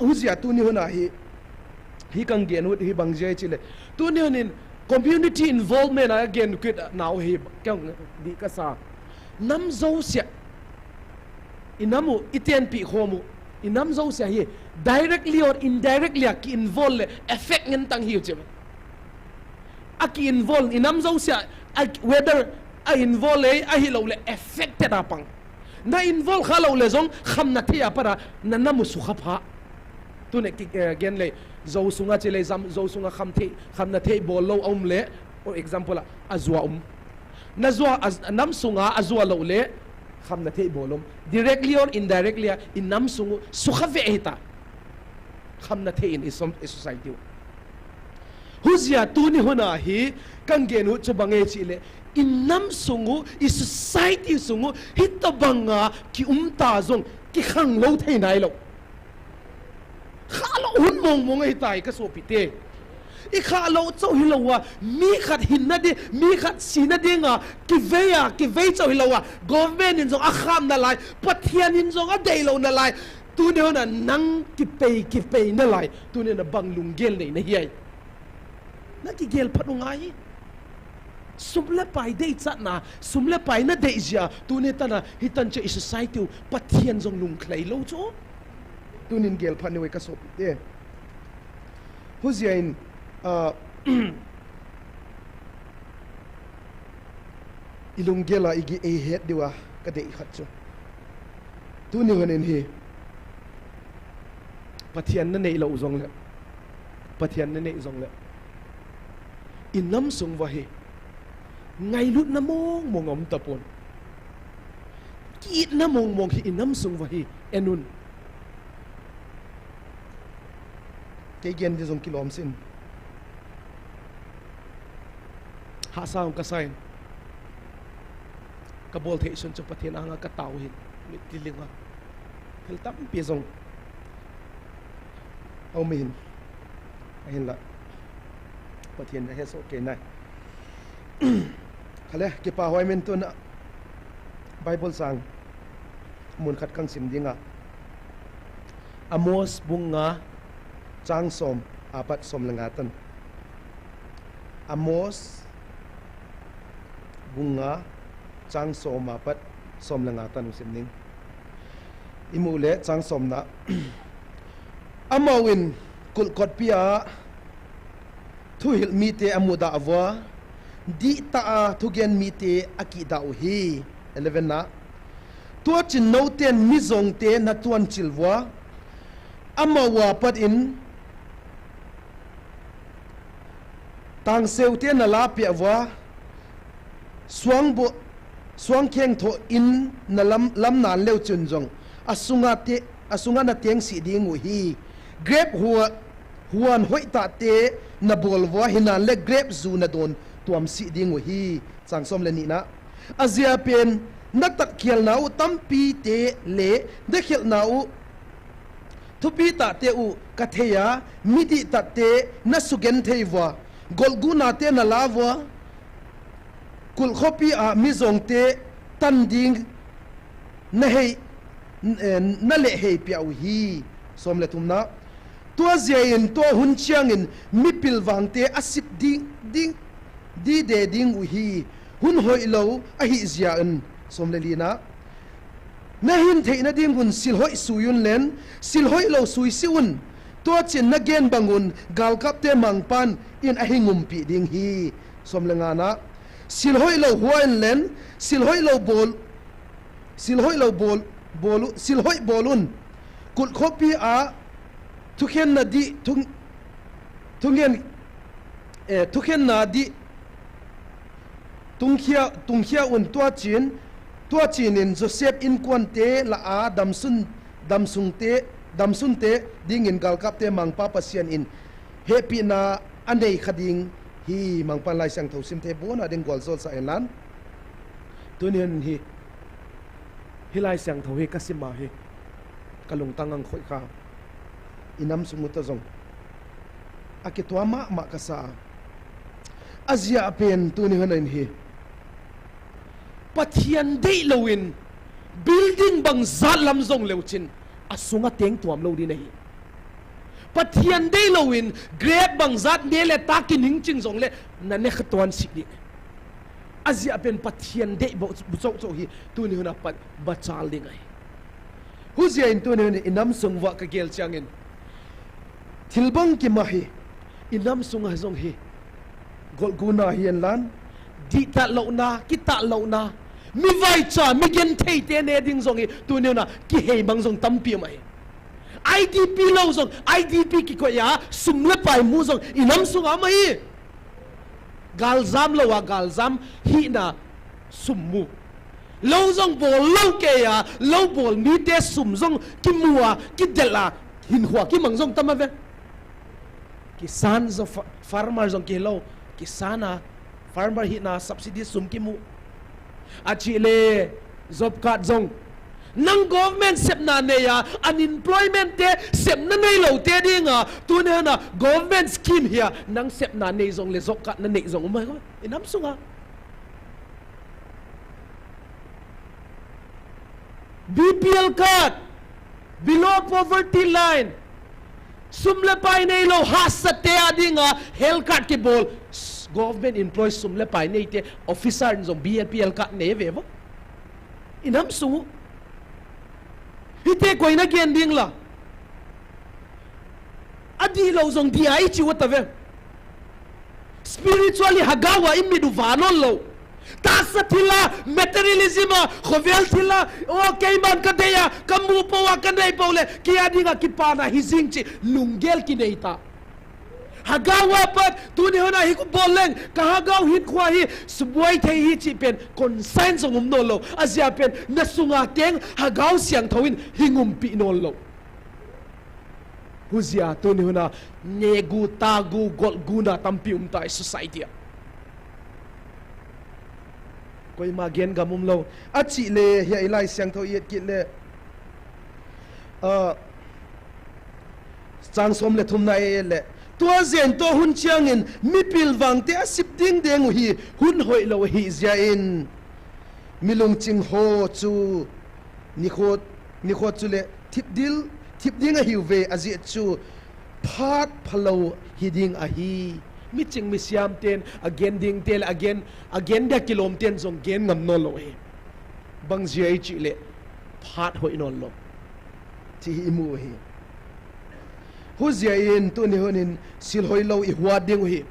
อุจจาตัวนี้หัวหน้าฮีกังเกียนวุฒิบังเจชิเลตัวนี้นี่ community involvement นะเกียนคิดหนาวฮีกังดีก็สาน้ำโจเสียอิน้ำมูอิเตียนปีโฮมูอิน้ำโจเสียฮี directly or indirectly กิ involve เลย effect เงินตั้งฮิวใช่ไหมอากิ involve อิน้ำโจเสีย whether อา involve เลยอาฮิเราเลย affected อะปังน่า involve ข้าเราเลยจงคำนัดที่อะปะระนั่นน้ำมูสุขภาพตัวนี้เกียนเลยโจสุงะเจเลยจำโจสุงะคำนัดเทบอลโลอมเล่ for example ละอาจัวน่าจัวน้ำสุงะอาจัวโลเล่คำนัดเทบอลม directly or indirectly อินน้ำสุงสุขเวทตาคำนัดเท in society หุจยาตัวนี้หัวหน้าฮีกังเกนุจะบังเอชิเลอินน้ำสุงอิ society สุงฮิตบังอาคิตาจงคิขังโลเทไหนโลข้าเราหุ่นมองไอ้ตายก็สวปิเตอีข้าเราเจ้าฮิโลวะมีขัดหินนั่นดิมีขัดสีนั่นดิงอ่ะกิเวเจ้าฮิโลวะ government นินจงอาคามนั่นไรประเทศนินจงอาเดโลนั่นไรตัวเดียวน่ะนั่งกิเปนั่นไรตัวนี้น่ะบังลุงเกลเลยนะเฮียนั่นกิเกลพัดงไงสุมเล็บไปได้จัดนะสุมเล็บไปนั่นได้จ้ะตัวนี้ตั้งน่ะฮิตันเจอิสไซติวประเทศจงลุงเคลโลโจตัวนินเกลพันในเวกสอบเด้ผู้เสียอินอิลุงเกล่าอีกเฮดดีวะก็ได้ขัดจ้ะตัวนี้วันนี้ประเทศนั่นเองเราจงเลยประเทศนั่นเองจงเลยอินน้ำสงวะเฮไงลุดน้ำมองอมตะปน ki na mong hi inam sung wa hi enun
ke gen di zong kilom sin
ha saung ka sign ka bol the sun chu pathian anga ka tau hin mit tilinga hel tam pi zong
au min hin la pathian na hes okay nai khale ke pa hoi men tu na bible sang mun khat kang sim dinga
amos bunga
chang som apat som langatan amos bunga chang som apat som langatan sim ning imule chang som na amawin kul kot pia thu hil mi te amuda avwa di ta thu gen mi te akida u hi 11 na tua chin no ten mi zong te na tuan chilwa amawa pat in tang seu te na la pia wa swang kheng tho in na lam nan leu chun jong asunga na teng si ding u hi grep huan hoi ta te na bolwa hinan le grep zu na don tuam si ding u hi changsom le ni na azia pen na tat khial na u tampi te le de khial na u thupi ta te u katheya midi ta te na sugen theiwa golguna te na lawa kul khopi a mizong te tan ding na hei na le hei piau hi som le tumna tua ziain to hun chiang in mi pilwang te asip ding di de ding u hi hun hoi lo a hi zia an som le lina na hin thei na ding hun sil hoi suyun len sil hoi lo sui siun to chin na gen bangun gal kap te mangpan in a hingum pi ding hi som le nga na sil hoi lo huan len sil hoi lo bol sil hoi bolun kul khopi a thukhen na di thukhen na di tungkhia un tua chin in Joseph in kwan te la a damsun te ding in galkap te mangpa pasian in happy na anei khading hi mangpan lai sang thosim te bona ding gol zol sa elan
tunian hi hilai sang tho hi kasima hi kalung tangang khoi kha
inam sumuta zong akitwa ma kasa azia pen tuni hanan hi
pathian dei lowin building bang zat lam zong leuchin asunga teng tuam lo di nei pathian dei lowin grab bang zat ne le takin hing ching zong le na ne khatwan si di azia pen pathian dei bo zo hi tuni huna pat bachal ding ai
huzia in tuni inam sungwa ka gel changin thilbang ki mahi
inam sunga zong hi
golguna hian lan
di ta lo na ki ta lo na mi vai cha mi gen thei te ne ding zong hi tu ne na ki hei bang zong tampi mai IDP lo zong IDP ki ko ya sum le pai mu zong inam sunga mai galzam lo wa galzam hi na sum mu lo zong bol lo ke ya lo bol mi te sum zong ki muwa ki dela hin hua ki mang zong tamave kisan zo farmer zong ki lo kisana farmer hi na subsidy sum ki mu achile job card zong nang government sep na ne ya unemployment te sep na nei lo te dinga tu ne na government scheme here nang sep na nei zong le job card na nei zong mai ko inam sunga BPL card below poverty line sumle pai nei lo hasate adinga health card ke bol government employees sumle pai nei te officer zong BPL card ne ve bo inam su hite koi na gen ding la adi lo zong dia I chi wata ve spiritually hagawa imidu vanon lo tasa thila materialism khovel thila okay man ka deya kamu pawa ka nei pole ki adinga ki pana hizing chi lungel ki nei ta hagawa pat tu ni hona hi ku boleng ka hagaw hin khwa hi subwai thei hi chi pen consign songum no lo azia pen na sunga teng hagaw siang thoin hingum pi no lo huzia tu ni hona negu tagu gol guna tampi tai society koi ma gen gamum lo achi le hi ilai siang tho yet kit le chang som le thum na le tua zen to hun chiang in mi pil wang te asip ding deng hi hun hoi lo hi zia in milung ching ho chu ni khot chu le thip ding a hiu ve azi chu phat phalo hi ding a hi mi ching mi siam ten again ding tel again da kilom ten jong gen ngam no lo he bang zia chi le phat hoi no lo chi hi mu hi huzia in tu ni honin sil hoi lo I hua ding hi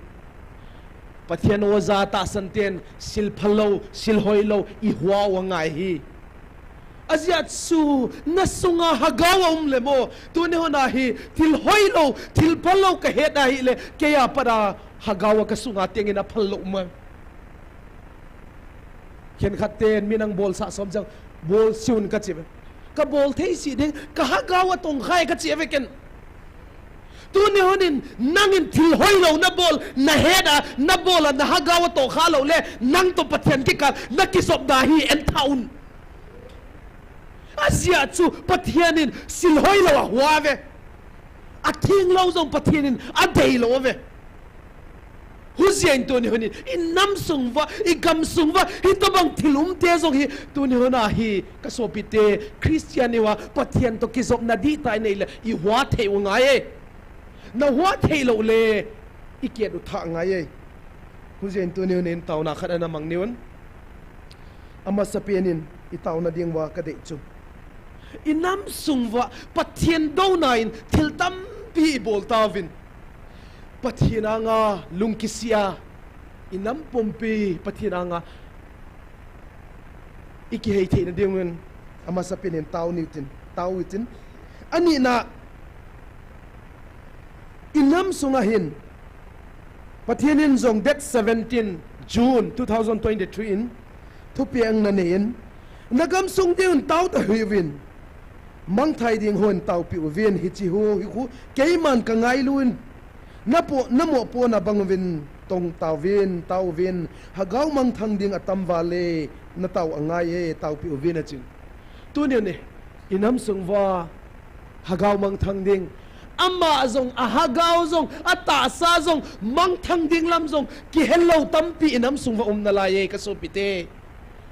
pathian oza ta santen sil phalo sil hoi lo I hua wa ngai hi azia su nasunga hagawa le mo tu ni hona hi til hoi lo til phalo ka he da hi le ke ya para hagawa ka sunga teng ina phalo ma khen khaten minang bol sa som jang bol siun ka chibe ka bol thei si ding ka hagawa tong khai ka chibe ken tu ni honin nangin thil hoi lo na bol na heda na bola na hagawa to kha lo le nang to pathian ki ka na ki sop da hi en thaun azia chu pathianin sil hoi lo wa ve a thing lo zong pathianin a dei lo ve huzien tu ni honin in nam sungwa I gam sungwa hi to bang thilum te zong hi tu ni hona hi ka sopite christian ni wa pathian to ki zop na di tai nei le I hwa thei wa ngai na hwa thei lo le ikiat u tha ngai ei huzien tu ni honin tauna khana na mang niun ama sapienin I tauna ding wa ka dei chu inam sungwa pathian do nain thil tam pi bol tawin pathinanga lungkisia inam pompi pathinanga iki hei the na dingun ama sapinin tawitin ani na inam sunga hin pathianin zong date 17 June 2023 in thupiang na nen nagam sung din taw ta huwin mang thai ding hon taw pi uvin hi chi hu keiman ka ngai luin namo po na bangwin tong tawin hagaw mang thang ding atam vale na taw angai e taw pi uvin a chin tu ne inam sungwa hagaw mang thang ding amma zong a hagaw zong ata sa zong mang thang ding lam zong ki hello tampi inam sungwa na la ye ka so pite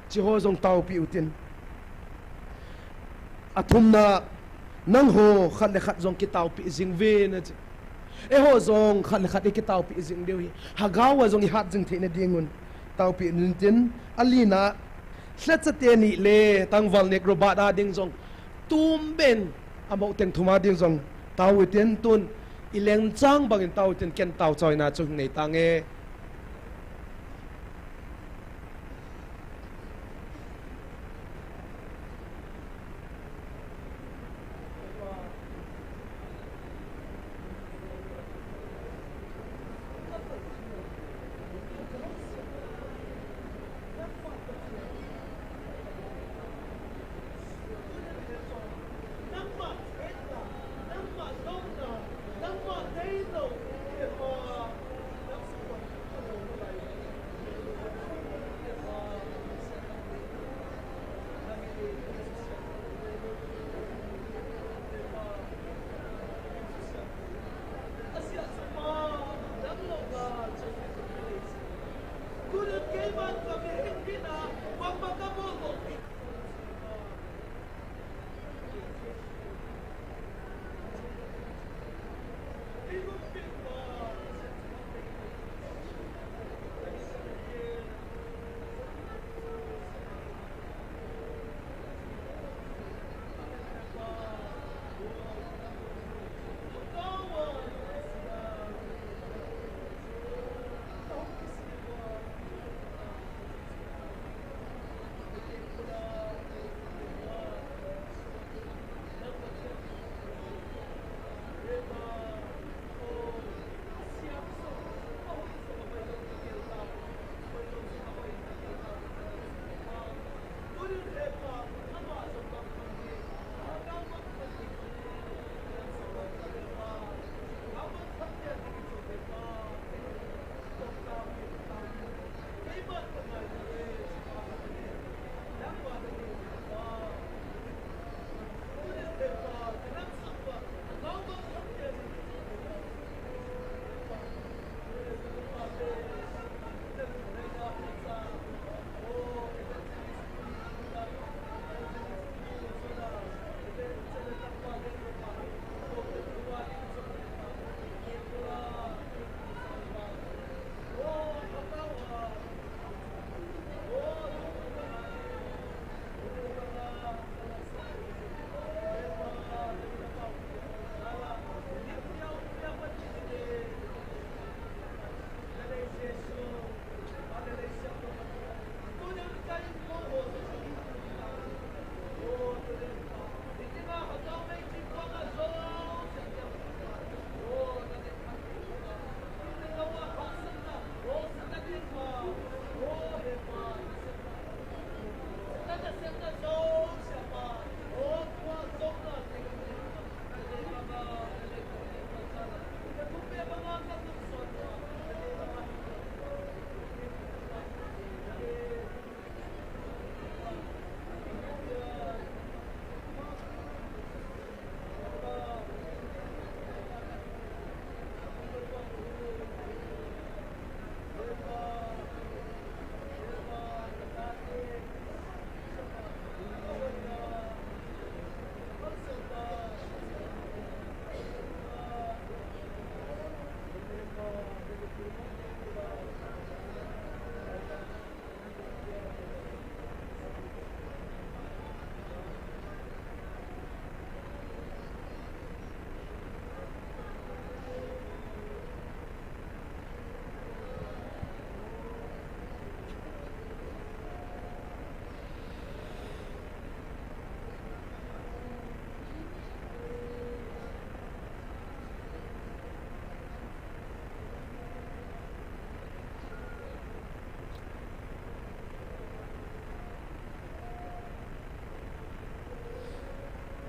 chi ho zong taw pi utin athum na nang ho khat le khat zong ki taw pi jing ve na e ho zong khat le khat ki taw pi jing deu hi hagaw zong I hat jing the na dingun taw pi nin tin alina hlet te ni le tangwal nek ro ba da ding zong tum ben amo teng thuma ding zong taw ten tun ileng chang bangin taw ten ken taw choi na chu nei tange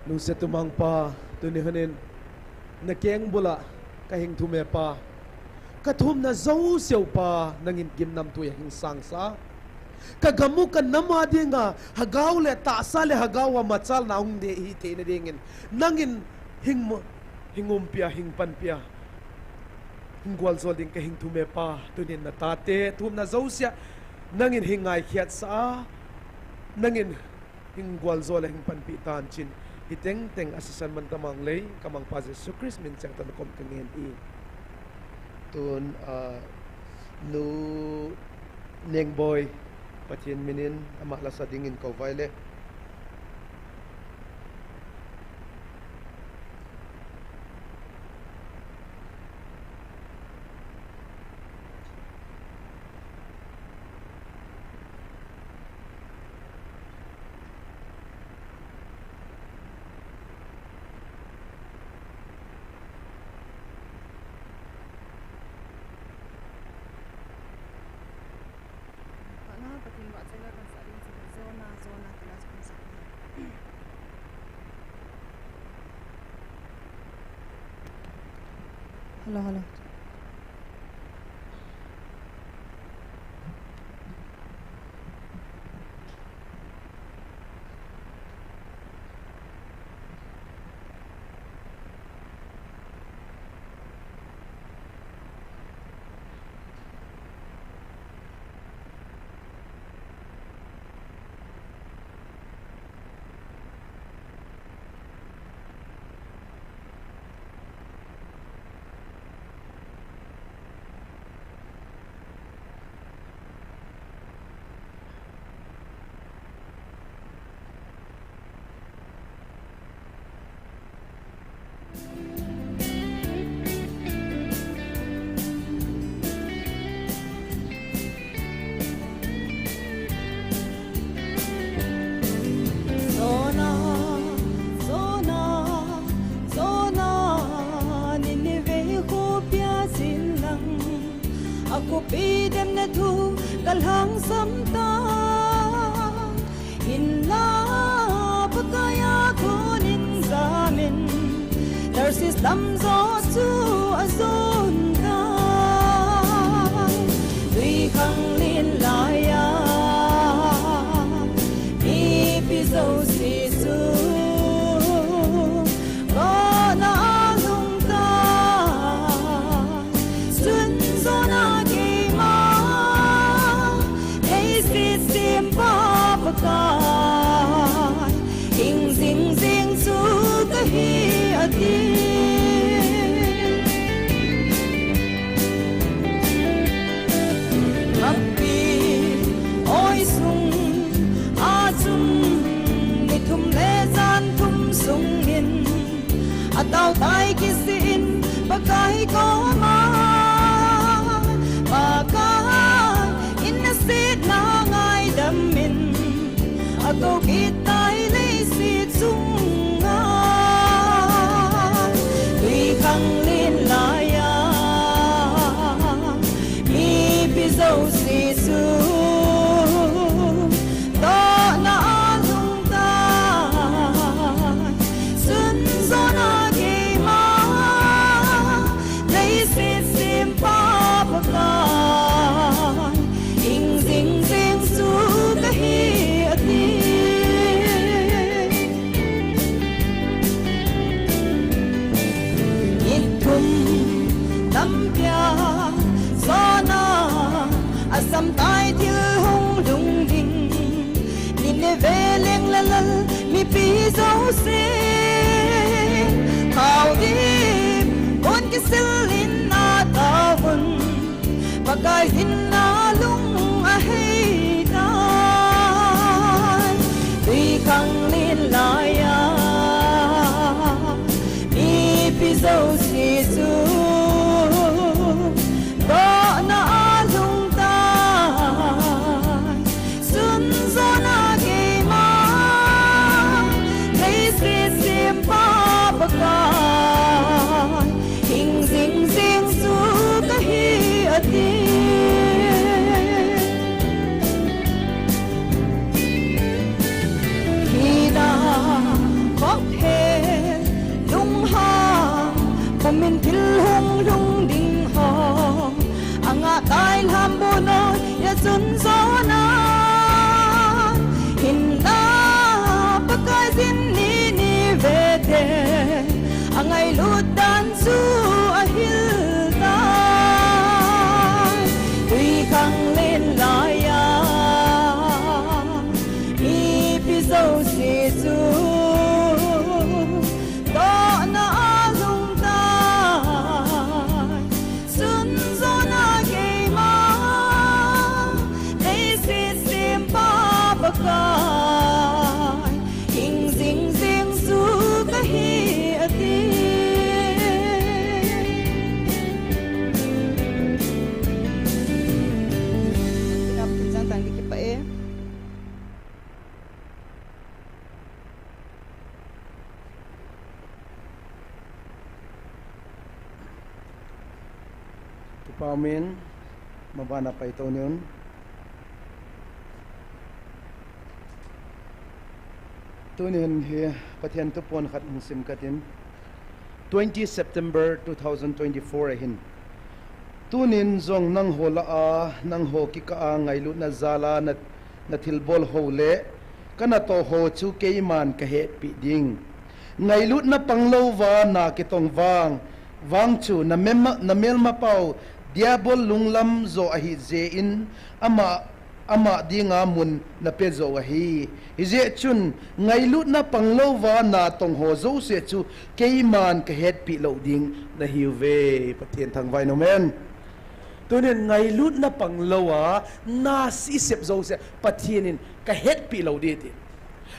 nung se tumang pa tu ni hanin na keng bula ka hing thume pa ka thum na zo seo pa nangin gim nam tu hing sang sa ka gamu ka nama dinga hagaw le ta sa le hagawa machal na ung de hi te ne dingin nangin hingum pia hing pan pia hingwal zol ding ka hing thume pa tunin na tate thum na zo sia nangin hingai khiat sa nangin hingwal zol hing pan pi tan chin hiteng teng asisan man tamang lei kamang pa Jesu Christ min chang tan kom kengen i tun nu neng boy patien minin ama la sa dingin ko vaile
Hello, hello.
Aku pidem na tu kalhang samta Inna pagkaya kunin zamin Darsis damzo tu azon ka Tuy khang lin laya Ipizo sisu Hing zing zing su ka hi ati Nampi oi sung a chung ni thum le zan thum sung in Atau tai kisin bakai ko ma Bakai in na sit na ngai đam min Ako kita'y lisit sunga Tuy khang lin laya Mi pizaw sisu To na alung tay Sun zo na gima Lisit simpa pagkay Hing zing zing su kahi Nampi Adia Asam tai thiêu hung lung ding Nhìn nê về lên lal mi pi dấu xin Khao đêm bốn cái sil in na ta vun Bagay hin na lung a hay tai Tuy khang lin laya Mi pi dấu sisu Có na alung tay Sun zo na gay ma Lấy xịt xiêm pa bagay Hing zing zing su ka hi ati Khi na bóc he dan chu a hil ta tui khang lên lai ya i pi zo se chu to na lung ta sun zo na ge ma nei se sim pa ba ka king sing sing su ka hi ati nap jang tang ki pa e
Pamin mabana pa ito niyon. Tunin hi pathian tu pon khat musim katin 20 September 2024 ahin. Tunin zong nang hola a nang ho ki ka ngai lu na zala na thilbol hole kana to ho chu keiman ka he pi ding. Ngai lu na panglo wa na ki tong wang chu na mel ma pau diabol lunglam zo ahi ze in ama dinga mun na pe zo ahi hize chun ngai lut na panglo wa na tong ho zo se chu keiman ka het pi lo ding na hiwe pathian thang vai no men tunen ngai lut na panglo wa na si sep zo se pathianin ka het pi lo di ti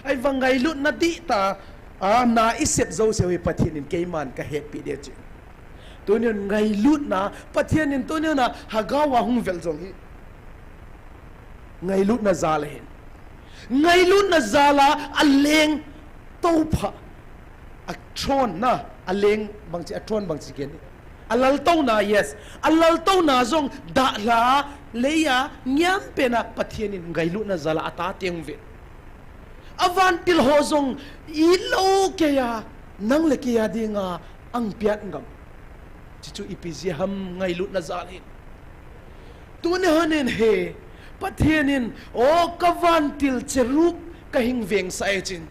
ai wa ngai lut na di ta na isep zo se wi pathianin keiman ka het pi de chu tunen ngai lut na pathianin tunen na hagawa hung vel zong hi ngai lut na zala hin ngai lut na zala aleng topha atron na aleng bangchi atron bangchi gen alal tauna yes alal tauna zong da la leya nyam pena pathianin ngai lut na zala ata teng ve avan til ho zong ilo ke ya nang le ke ya dinga ang piat ngam chichu ipizia ham ngai lut na zalin tune hanen he pathianin o kavantil cherup kahing veng saechin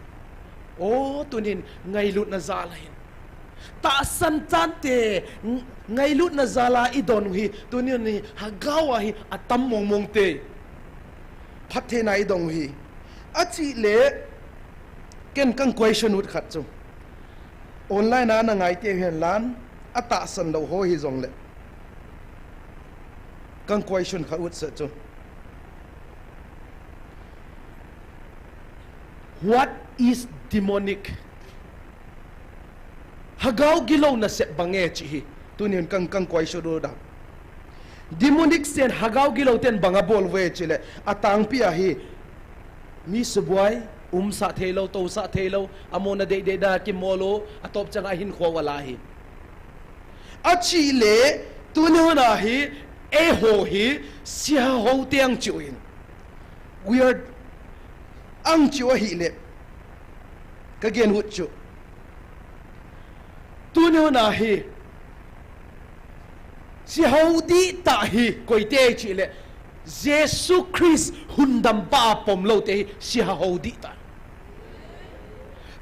o tunin ngai lut na zalahin ta san chante ngai lut na zala idon hi tunin ni hagawa hi atam mong te phathe na idong hi achi le ken kang question ut khat chu online na ngai te hen lan ata san lo ho hi zong le kang question kha ut sa chu what is demonic hagaw gilaw na se bange chi hi tunin kang question do da demonic sen hagaw gilaw ten banga bol we chile atang pia hi mi subwai sa thelo to sa thelo amona de da ki molo atop changa hin kho wala hi achi le tunu na hi e ho hi sia ho tiang chuin weird ang chu hi le ka gen hut chu tunu na hi si ho di ta hi koi te chi le Jesus Christ hundam pa pom lo te si ho di ta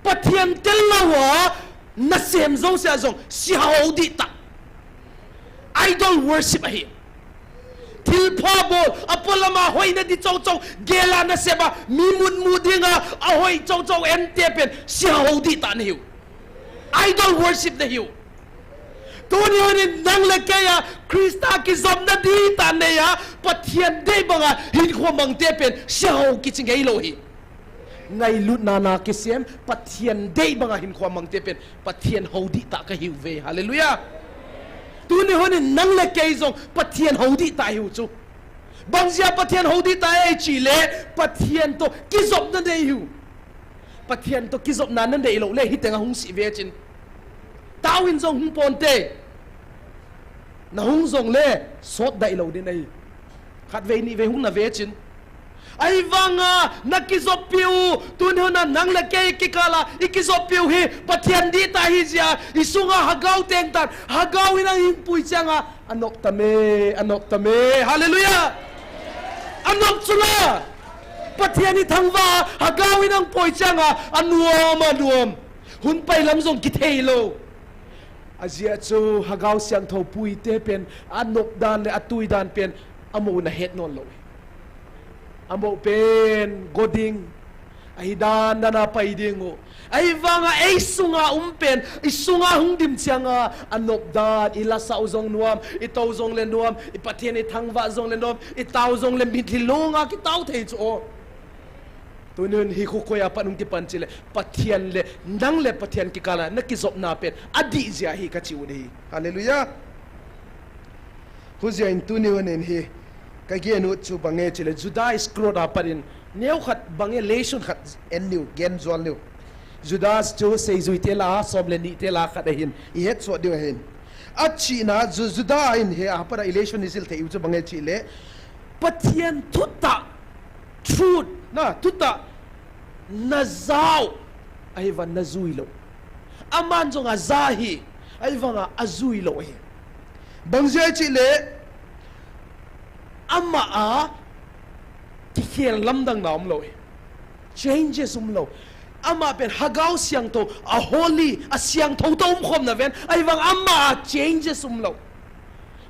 pathian tel lawa na sem zo sia zong si ho di ta idol worship ahi thil pha bol apolama hoina di chau chau gela na seba mimun mudinga ahoi chau chau en tepen si ho di ta ni hu idol worship the hu tuni honin nang le kaya krista ki zom na di ta ne ya pathian de banga hin kho mang tepen si ho ki chingai lo hi ngai lut na ki sem pathian de banga hin kho mang tepen pathian ho di ta ka hiu ve hallelujah tuni honin nang le kay zong pathian ho di ta hiu chu bangzia pathian ho di ta e chi le pathian to ki zom na de hiu pathian to ki zom na nan de lo le hi tenga hung si ve chin tawin zong hung ponte na hung zong le sot dai lo din ai khat ve ni ve hung na ve chin ai vanga nakizop piu tun hona nang la ke kikala ikizop piu hi pathian di ta hi zia isunga hagaw teng tan hagaw inang impui changa anok tame hallelujah anok chula pathian i thangwa hagaw inang poi changa anuam hun pai lam zong ki theilo
Asia chu hagau siang tho pui te pen anop dan le atui dan pen amo na het non lo amo pen goding ai dan na pai dingo ai wanga ai sunga pen isunga hungdim chianga anop dan ila sa uzong nuam itau zong len nuam ipathian I thangwa zong len nuam itau zong len bithilonga ki tau thei chu tunen hi ko koya panung ti panchile pathian le nang le pathian ki kala na ki zop na pen adi zia hi ka chiu ni
hallelujah huzia in tuniwen hi ka ge nu chu bange chile judas krod aparin neu khat bange lesion khat en new gen zol new judas chu sei zui te la sob le ni te la khat hin I het so de hin achi na judas in he apara election isil the chu bange chile
pathian thuta truth na tuta nazau aiva nazuilo aman zonga zahi aiva nga azuilo he
bangje chile
ama a tikhel lamdang naum lo changes lo ama pen hagau siang to a holy a siang tho tom khom na ven aiva ama changes lo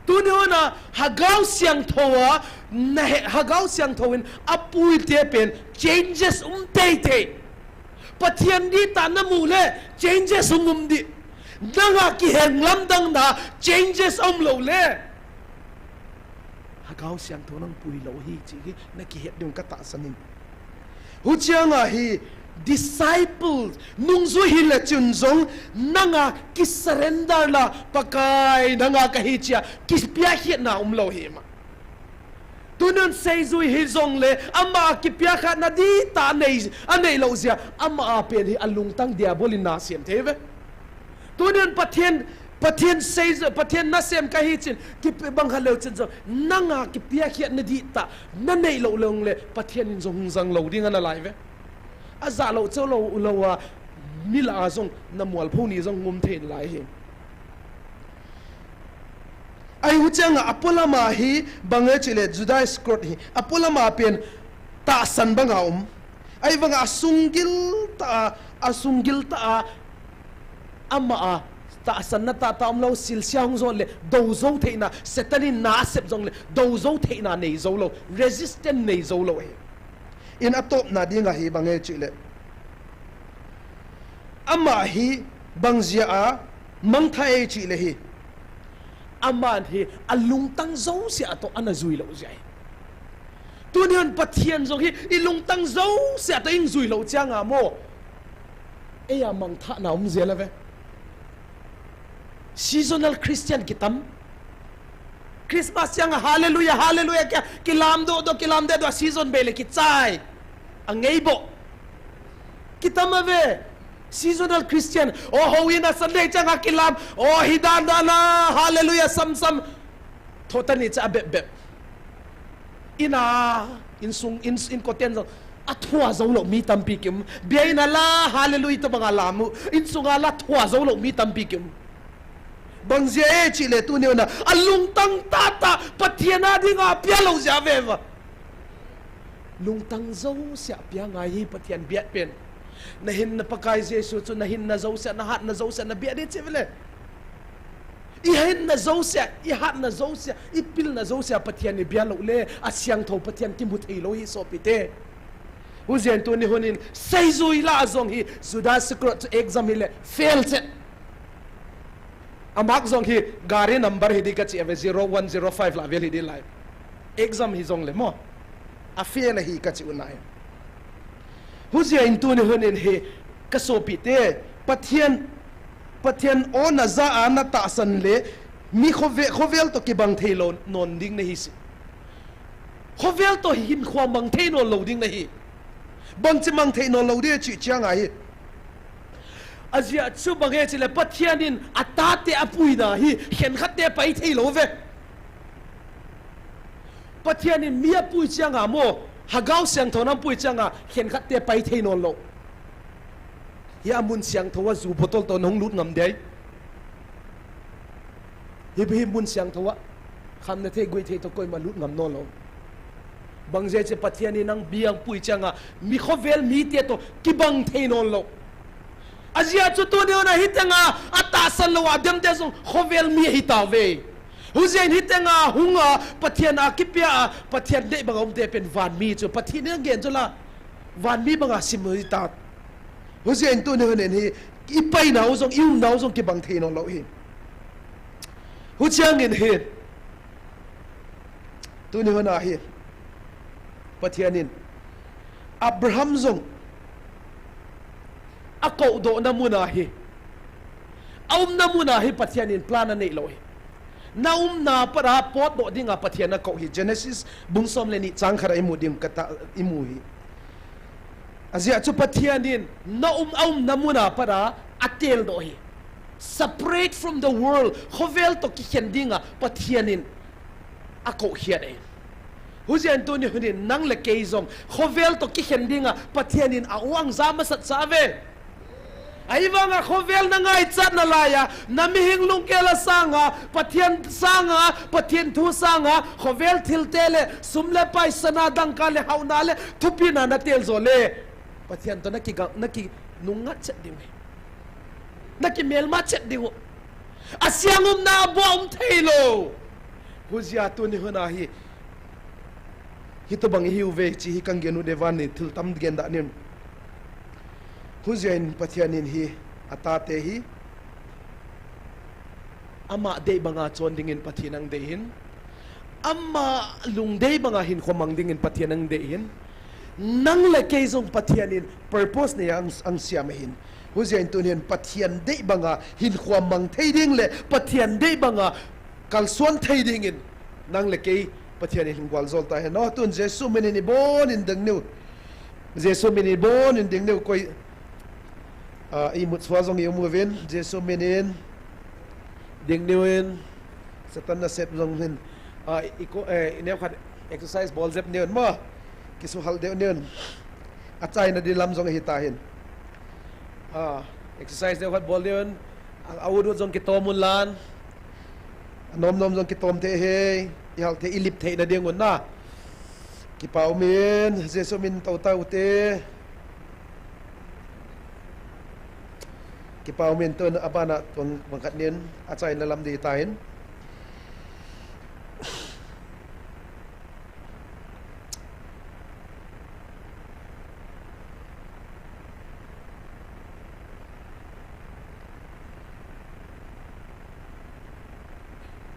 tuni ona hagau siang thoa na hagau siang thoin apui te pen changes te te pathian di ta na mu le changes di nanga ki heng lam dang na changes lo le hagau siang tho nang pui lo hi chi na ki het ding ka ta sanin
hu chianga hi
disciples nungzu hile chunzong nanga ki surrender la pakai nanga ka hichia ki pia hiet na lo hima tunun sei zui hi zong le ama ki pia kha na di ta nei anei lo zia ama a pen hi alung tang diabolin na siam theve tunun pathian sei pathian na sem ka hichin ki bang halo chen zo nanga ki pia hiet na di ta na nei lo long le pathian in zong zang lo ding ana live aza lo cho lo wa mila zong na mual phoni zong ngum thein lai hi
ai hu changa apolama hi bange chile judas krot hi apolama pen ta san banga ai wanga asungil ta
ama a ta san na ta lo sil siang zo le do zo theina setanin na sep zong le do zo theina nei zo lo resistant nei zo lo he
in atop na dinga hi bange chile ama hi bangzia a mangthai chile hi
aman hi alung tang zo sia to anazui lo jai tunian pathian zo hi ilung tang zo sia to ing zui lo changa mo eya mangtha na zela ve seasonal Christian kitam Christmas yang hallelujah hallelujah kya kilam do season bele ki chai angei bo kita mave seasonal Christian oh howina Sunday changa kilam oh hidandana hallelujah sam thotani cha be ina in koten athua zo lo mi tampi kim beina la hallelujah to banga lamu in sunga la thua zo lo mi tampi kim
bangzia chile tu ne na
alung tang tata pathiana dinga pia lo ja veva lung tang zo sia pia ngai hi pathian biat pen na hin na pakai jesu chu na hin na zo sia na hat na zo sia na biat de chevele I hin na zo sia I hat na zo sia I pil na zo sia pathian ni bia lo le a siang tho pathian kim bu thei lo hi so pite uzen tu ni honin sai zui la zong hi judas secret exam hi le fail set amak zong hi gari number hi dika chi 0105 la vel hi di live exam hi zong le mo
a fail hi ka chi unai
huzia in tu ni honin hi ka so pite pathian o na za ana ta san le mi khovel to ki bang thelo non ding na hi si khovel to hin khwa mang theno lo ding na hi
bang chi mang thei no lo de chi chiang ai
azia chu bange chile pathianin atate apui da hi khen khatte pai thei lo ve pathianin mia pui changa mo hagau siang thonam pui changa khen khatte pai thei no lo ya mun siang thowa zu botol to nong lut ngam dei hi mun siang thowa kham na the goi the to koi ma lut ngam no lo bangje che pathiani nang biang pui changa mi khovel mi te to ki bang thei no lo Asia chu tu ni ona hitenga atasan lawa dem te song khovel mi hitawe huzen hitenga hunga pathian akipia pathian de bangom te pen van mi chu pathin ngen chu la van mi banga simita
huzen tu ni honen hi ipai nau song iu nau song ki bang the no lo hi hu chiang in hi tu ni hona hi pathianin Abraham song akau do namuna hi namuna hi pathianin plana nei lo hi na para pot do dinga pathiana ko hi Genesis bungsom le ni chang khara imu dim kata imu hi azia chu pathianin namuna para atel do hi separate from the world khovel to ki khendinga pathianin akau hi dei huzian tu ni hunin nang le keizong khovel to ki khendinga pathianin awang zama sat save Aiwanga khovel na ngai chat na laya nami hinglung kela sanga pathian thu sanga khovel thil tele sumle pai sana dang kale haunale thupina na tel zole pathian to naki nunga chat ding naki melma chat ding asyangum na bom thailo huzia tu ni hona hi hitobang hiuve chi hi kangenu devan ni thil tam gen da nin huzain pathianin hi atate hi ama dei banga chon dingin pathinang dehin ama lungdei banga hin khomang dingin pathinang dehin nang le keizong pathianin purpose ne ang siam hin huzain tunin pathian dei banga hin khomang theiding le pathian dei banga kalsuan theidingin nang le kei pathianin hin gwal zol ta he no tun jesu menini bon in ding new jesu menini bon in ding new koi imut swazong yung movin jesu menin ding niwen satan na sep zong hin iko inew khat exercise ball zep niwen mo kisu hal de niwen atay na dilam zong hitahin exercise de khat ball niwen ang awud zong kitomun lan nom zong kitom te he ihal te ilip te na dingon na kipaumin jesu min tau te kipaumin to na abana tuang bangkat nin acay na lam di tahin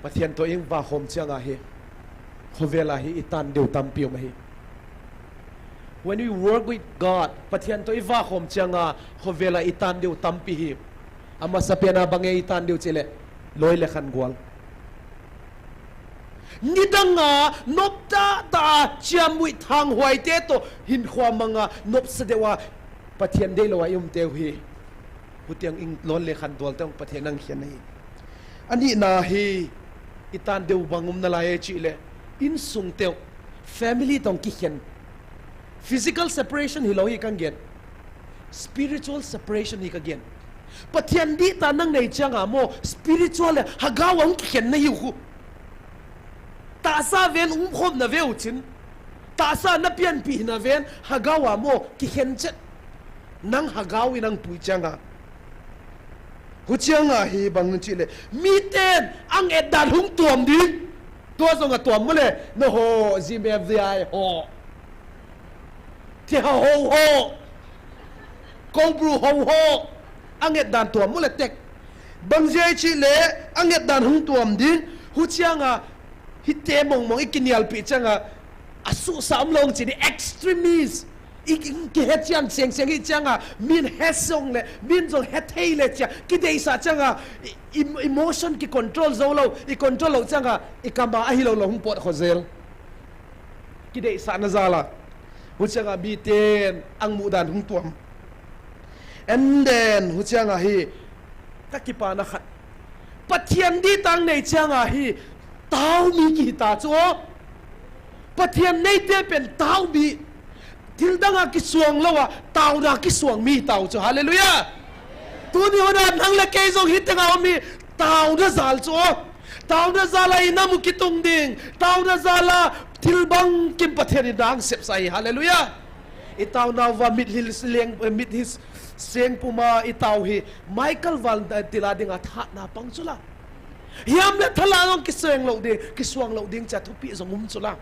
pathian to ing va khom changa hi khovela hi itan deu tampiu ma hi when we work with God pathian to iwa khom changa khovela itan deu tampi hi ama sapiana bange itan deu chile loi le khan gwal nidanga nopta ta chiamui thang huai te to hin khwa manga nop sadewa pathian de lowa yum te hi hutiang ing lon le khan dol tang pathian nang hian hi ani na hi itan deu bangum na lai chile in sung te family tong ki hian physical separation hi lo hi kang gen spiritual separation hi ka gen pathian di ta nang nei changa mo spiritual hagawang khen na yu ta sa ven khom na ve uchin ta sa na pian pi na ven hagawa mo ki khen chet nang hagawi nang pui changa hu changa hi bang chi le mi ten ang edan hung tuam di to zonga tuam mo le no ho GMFDI ho thì ho câu bru ho anget dan tuam mule tek bang je chi le anget dan hung tuam din hu chianga hitte mong ikinial pi changa asu sam long chi di extremis iking ki het chian seng hi changa min hesong le min jong het thei le cha ki dei sa changa emotion ki control zo lo I control lo changa ikamba a hi lo hung pot khozel ki dei sa na zala huchanga biten ang mudan hung tuam and then huchanga hi takipa na khat pathian di tang nei changa hi tau mi ki ta cho pathian nei te pen tau mi til danga ki suang lawa tau na ki suang mi tau cho hallelujah tu ni ona nang la ke zong hitanga mi tau na zal cho tau na zala inamu ki tung ding tau na zala tilbang kim pathian dang sep sai hallelujah itaw na wa mid his
seng puma itaw hi Michael Van tila ding atha na pang chula hiam le thala long ki seng lo ding ki suang lo ding cha thupi zong chula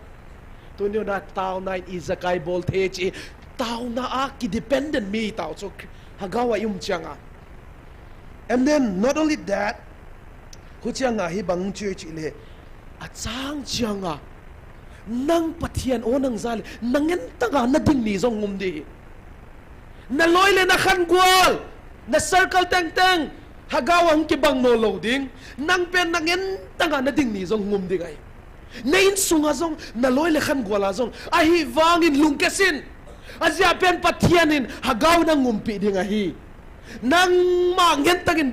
tunyo na taw nine izakai bol the chi taw na a ki dependent mi taw so hagawa changa. And then not only that hu changa hi bang church le a chang changa nang pathian o nang zal nangen tanga na ding ni zong di na loy le na khan gwal na circle teng teng hagawang ki bang no loading nang pen nangen tanga na ding ni zong di gai na in sunga zong na loy le khan gwala zong a hi wangin lungkesin azia pen pathianin hagaw na ngumpi ding a hi nang mangen tagin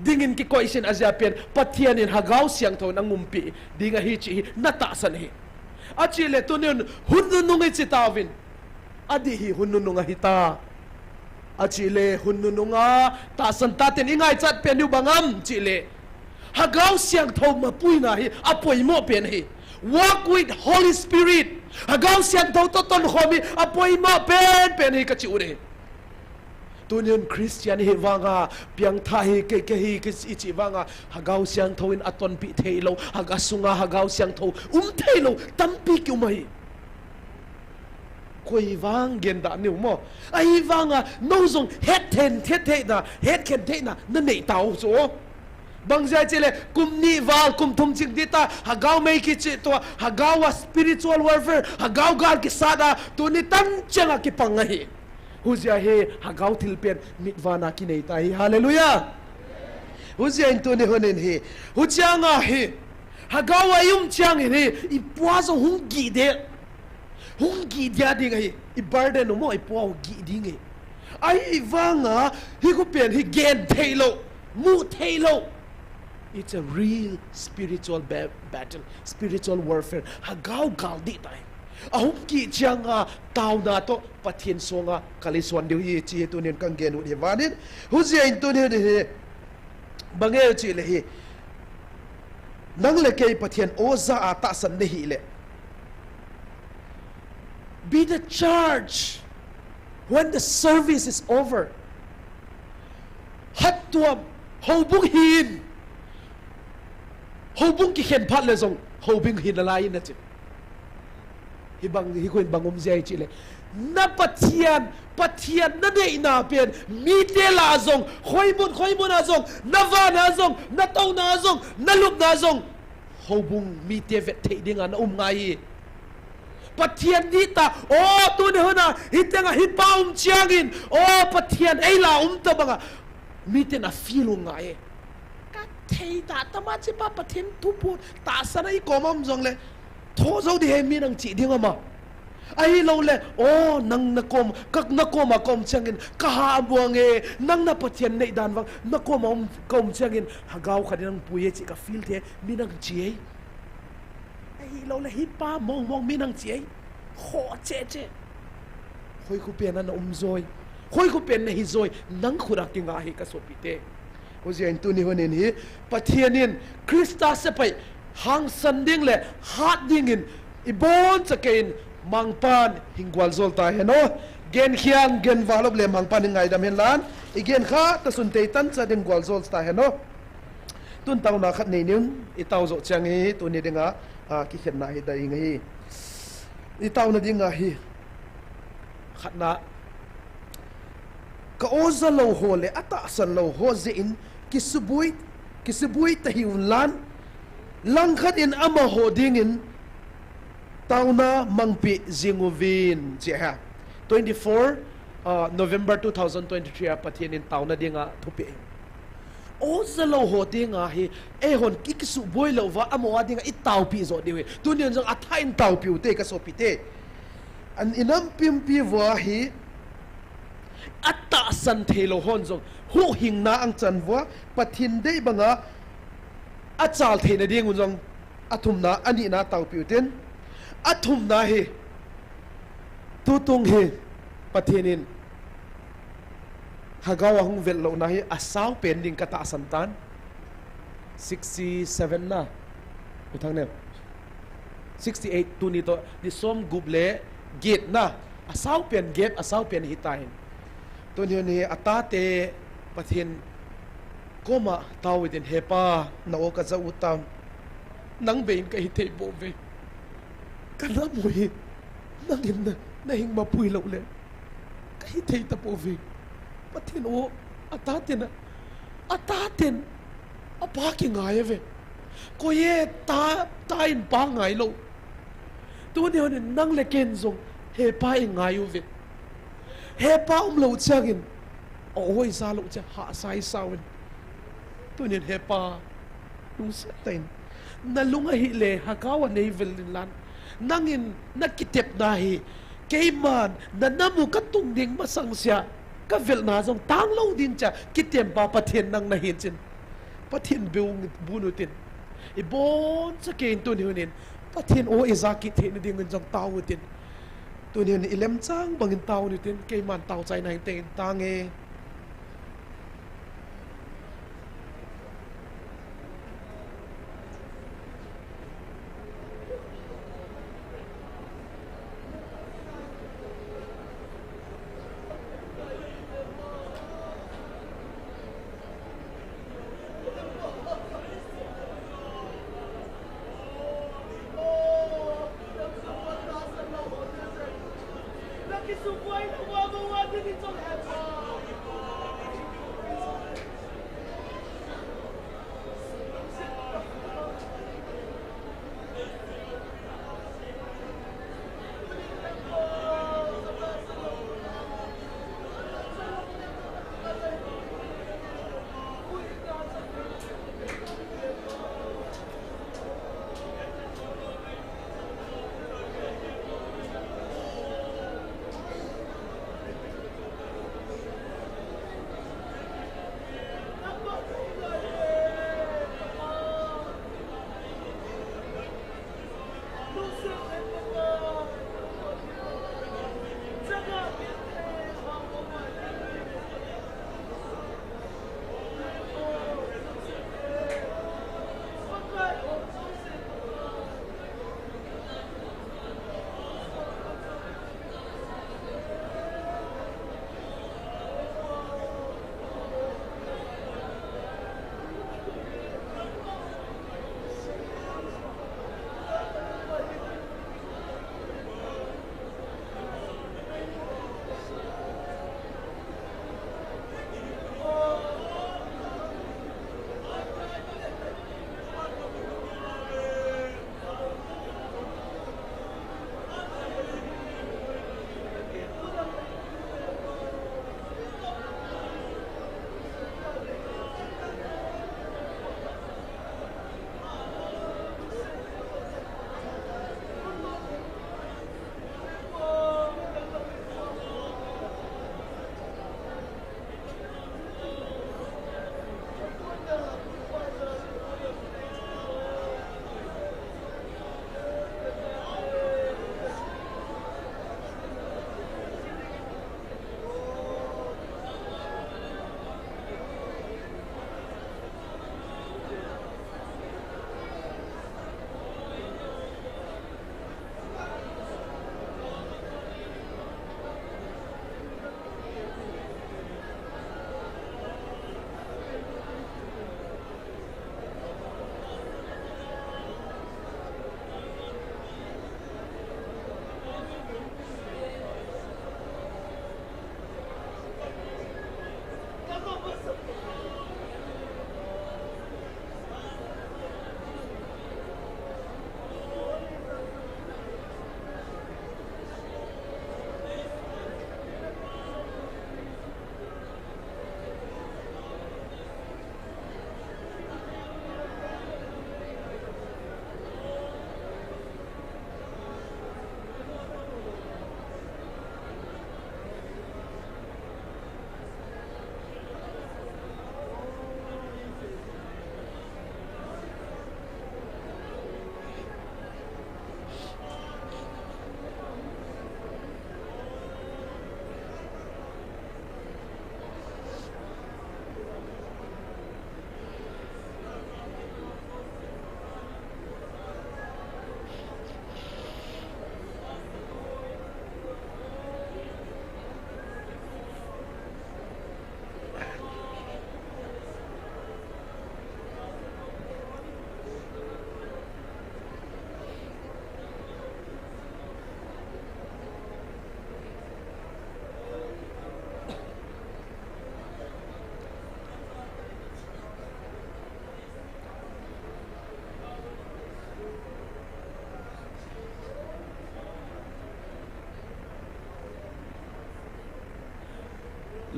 dingin ki question azia pen pathianin hagaw siang tho nang ngumpi ding a hi chi na ta san hi achile tunin hunnunung itawin adi hi hunnunung hita achile hunnununga ta san tatin ingai chat pen yu bangam chile hagaw siang tho mapui na hi apoi mo pen hi walk with Holy Spirit hagaw siang tho to ton khomi apoi mo pen hi ka chi ure tunin Christian hi wanga piang tha hi ke hi ke ichi wanga hagaw siang tho in aton pi theilo hagasunga hagaw siang tho theilo tampi ki umai koi wang gen da ni mo ai wanga no zong het ten the na het ken the na na nei tao so bang ja chele kum ni wal kum thum ching dita hagaw mei ki chi to hagaw spiritual warfare hagaw gal ki sada tu ni tam changa ki pangai huzia he hagaw thilpen mitwana ki nei tai hallelujah huzia into ne honen he huchanga he hagaw ayum chang he ipwa zo hungi dia ding he I burden no mo ipwa gi ding he ai wanga hi ko pen hi gen thailo mu thailo it's a real spiritual battle spiritual warfare hagaw gal di tai ahum ki changa tauna to pathian songa kaliswan deu hi chi tu nen kang gen hu wanin huzia in tu ne he bange chi le hi nang le ke pathian oza ata san ne hi le be the charge when the service is over hattuam hobung hin hobung ki khen phat le zong hobing hin alai na chi hibang hi koin bangom jai chile na pathian na dei na pen mi te la zong khoimun a zong na va na zong na tau na zong na lup na zong hobung mi te vet thei dinga na ngai pathian di ta o tu ne hona hitenga hi paum chiangin o pathian ei la ta banga mi te na filu ngai ka thei ta tama chi pa pathian tu pu ta sanai komam zong le tho zo di he mi nang chi dinga ma ai lo le o nang na kom kak na kom a kom changin ka ha buange nang na pathian nei dan wang na kom changin hagaw khadin puye chi ka feel the mi nang chi ai lo le hi pa mong mi nang chi kho che khoi khu pen na zoi khoi khu pen na hi zoi nang khura ki nga hi ka so pite o jen tu ni honen hi pathianin krista se pai hang sanding le hat dingin ibon chakein mangpan hingwal zol ta heno gen khiang gen walop le mangpan ngai dam hen lan igen kha ta sun te tan cha ding gwal zol ta heno tun taw na khat nei nim I taw zo chang hi tu ni dinga ki khen na hi dai ngai I taw na dinga hi khat na ka oza lo ho le ata san lo ho ze in kisubui ta hi lan lang khat in ama ho ding in Taona Mangpi Zinguvin ha 24 November 2023 pathian in Taona dinga thupi o zalo ho dinga hi e hon kikisu boilo wa amwa dinga I tau pi zo diwe tunian jong athain tau pi te ka so pi te an inam pim pi wa hi atta san thelo hon jong hu hing na ang chan wa pathin dei banga achal theina ding jong athum na ani na tau pi ten athum na he tutung he pathinin hagawa hung vel lo na hi asaw pending kata santan 67 na utang ne 68 tu ni to di som guble gate na asaw pen hitain
ตัวนี้อัตตาเตประเทศก็มาเท่าเดินเฮปานาโอกาจะอุตามนังเบนก็ฮิตเทโบเวกันละมวยนังเห็นนะหิงมาปุยเราเลยก็ฮิตเทตะโบเวประเทศโออัตตาเตนะอัตตาเตนอปากิงไงเวก็เย่ตาอินปางไงเราตัวเดียวเนี่ยนั่งเล็กเกินส่งเฮปาเองไงอยู่เวเฮปาเราเชื่อกินโอ้ยซาเราจะหาสายสาวินตัวเนี่ยเฮปาลุงเสตินนั่นลุงหิเลฮักาวในเวลินลันนั่งอินนักกิเต็บนาฮีเกยมันนั่นน้ำมุกตุงดิ่งมาสังเสียก็เวลนาส่งตั้งเราดินจะกิเต็มปาปะเทียนนั่งนาฮินจินปะเทียนบิวบุญอุตินอีบอนสเกนตัวนี้เนี่ยปะเทียนโอเอซากิเทนดิ่งเงินจังเตาอุตินตัวนี้อิเลมจังบังเงินเตาอุตินเกยมันเตาใจในเต็นตังเอ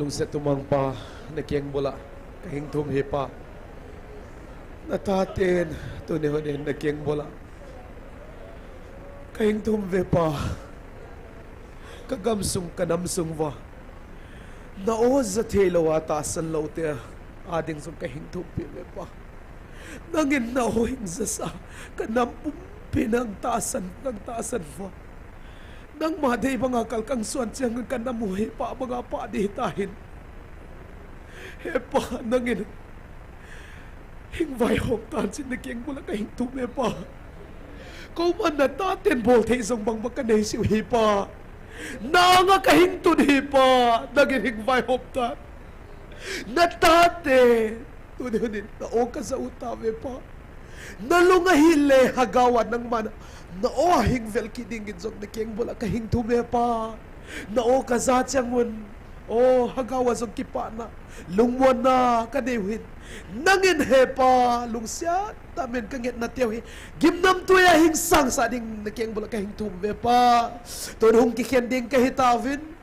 lung sa tumang pa nakiang bula kahing tumhi pa natatin tunihonin nakiang bula kahing tumve pa kagamsung kanamsung va nao za telawa tasan laute ading sung kahing tumpi me pa nangin nao hingsa sa kanampum pinang taasan ng taasan va nang maday mga kalkang suan siyang kanamuhi pa mga paadihitahin hepa nangin hingvay hok tan sin nakiang bula kahing tume pa kau man na tatin bolte isang bang makanay si hipa nanga kahing tunhipa naging hingvay hok tan natate tunin nao ka sa utame pa nalungahile hagawan ng mana nao hingvel kidingin zog nakiang bula kahing tume pa nao kazat siyang mun oh hagawa zog kipana lungmon na kadewin nangin hepa lungsya tamen kangit na tiyaw gimnam tuya hingsang sa ding nakiang bula kahing tume pa tunhong kikending kahitawin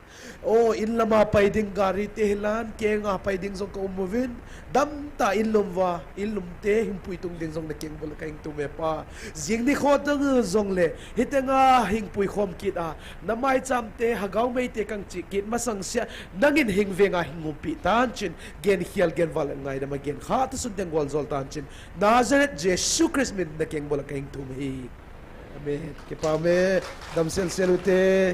oh inla mapay ding gari tehlan kaya nga pay ding zong kaumuvin damta ilumwa ilumte himpuy tung ding zong nakiang bula kahing tume pa zing ni khotang zong le hitenga hingpuy khom kit a namay chamte hagaw may te kang chikit masang siya nangin hingvenga hingumpi tanchin gen hial gen val ngai da magen khat sudeng wal zol tanchin Nazareth Jesus Christ min nakiang bula kahing tume amen kipame damsel selute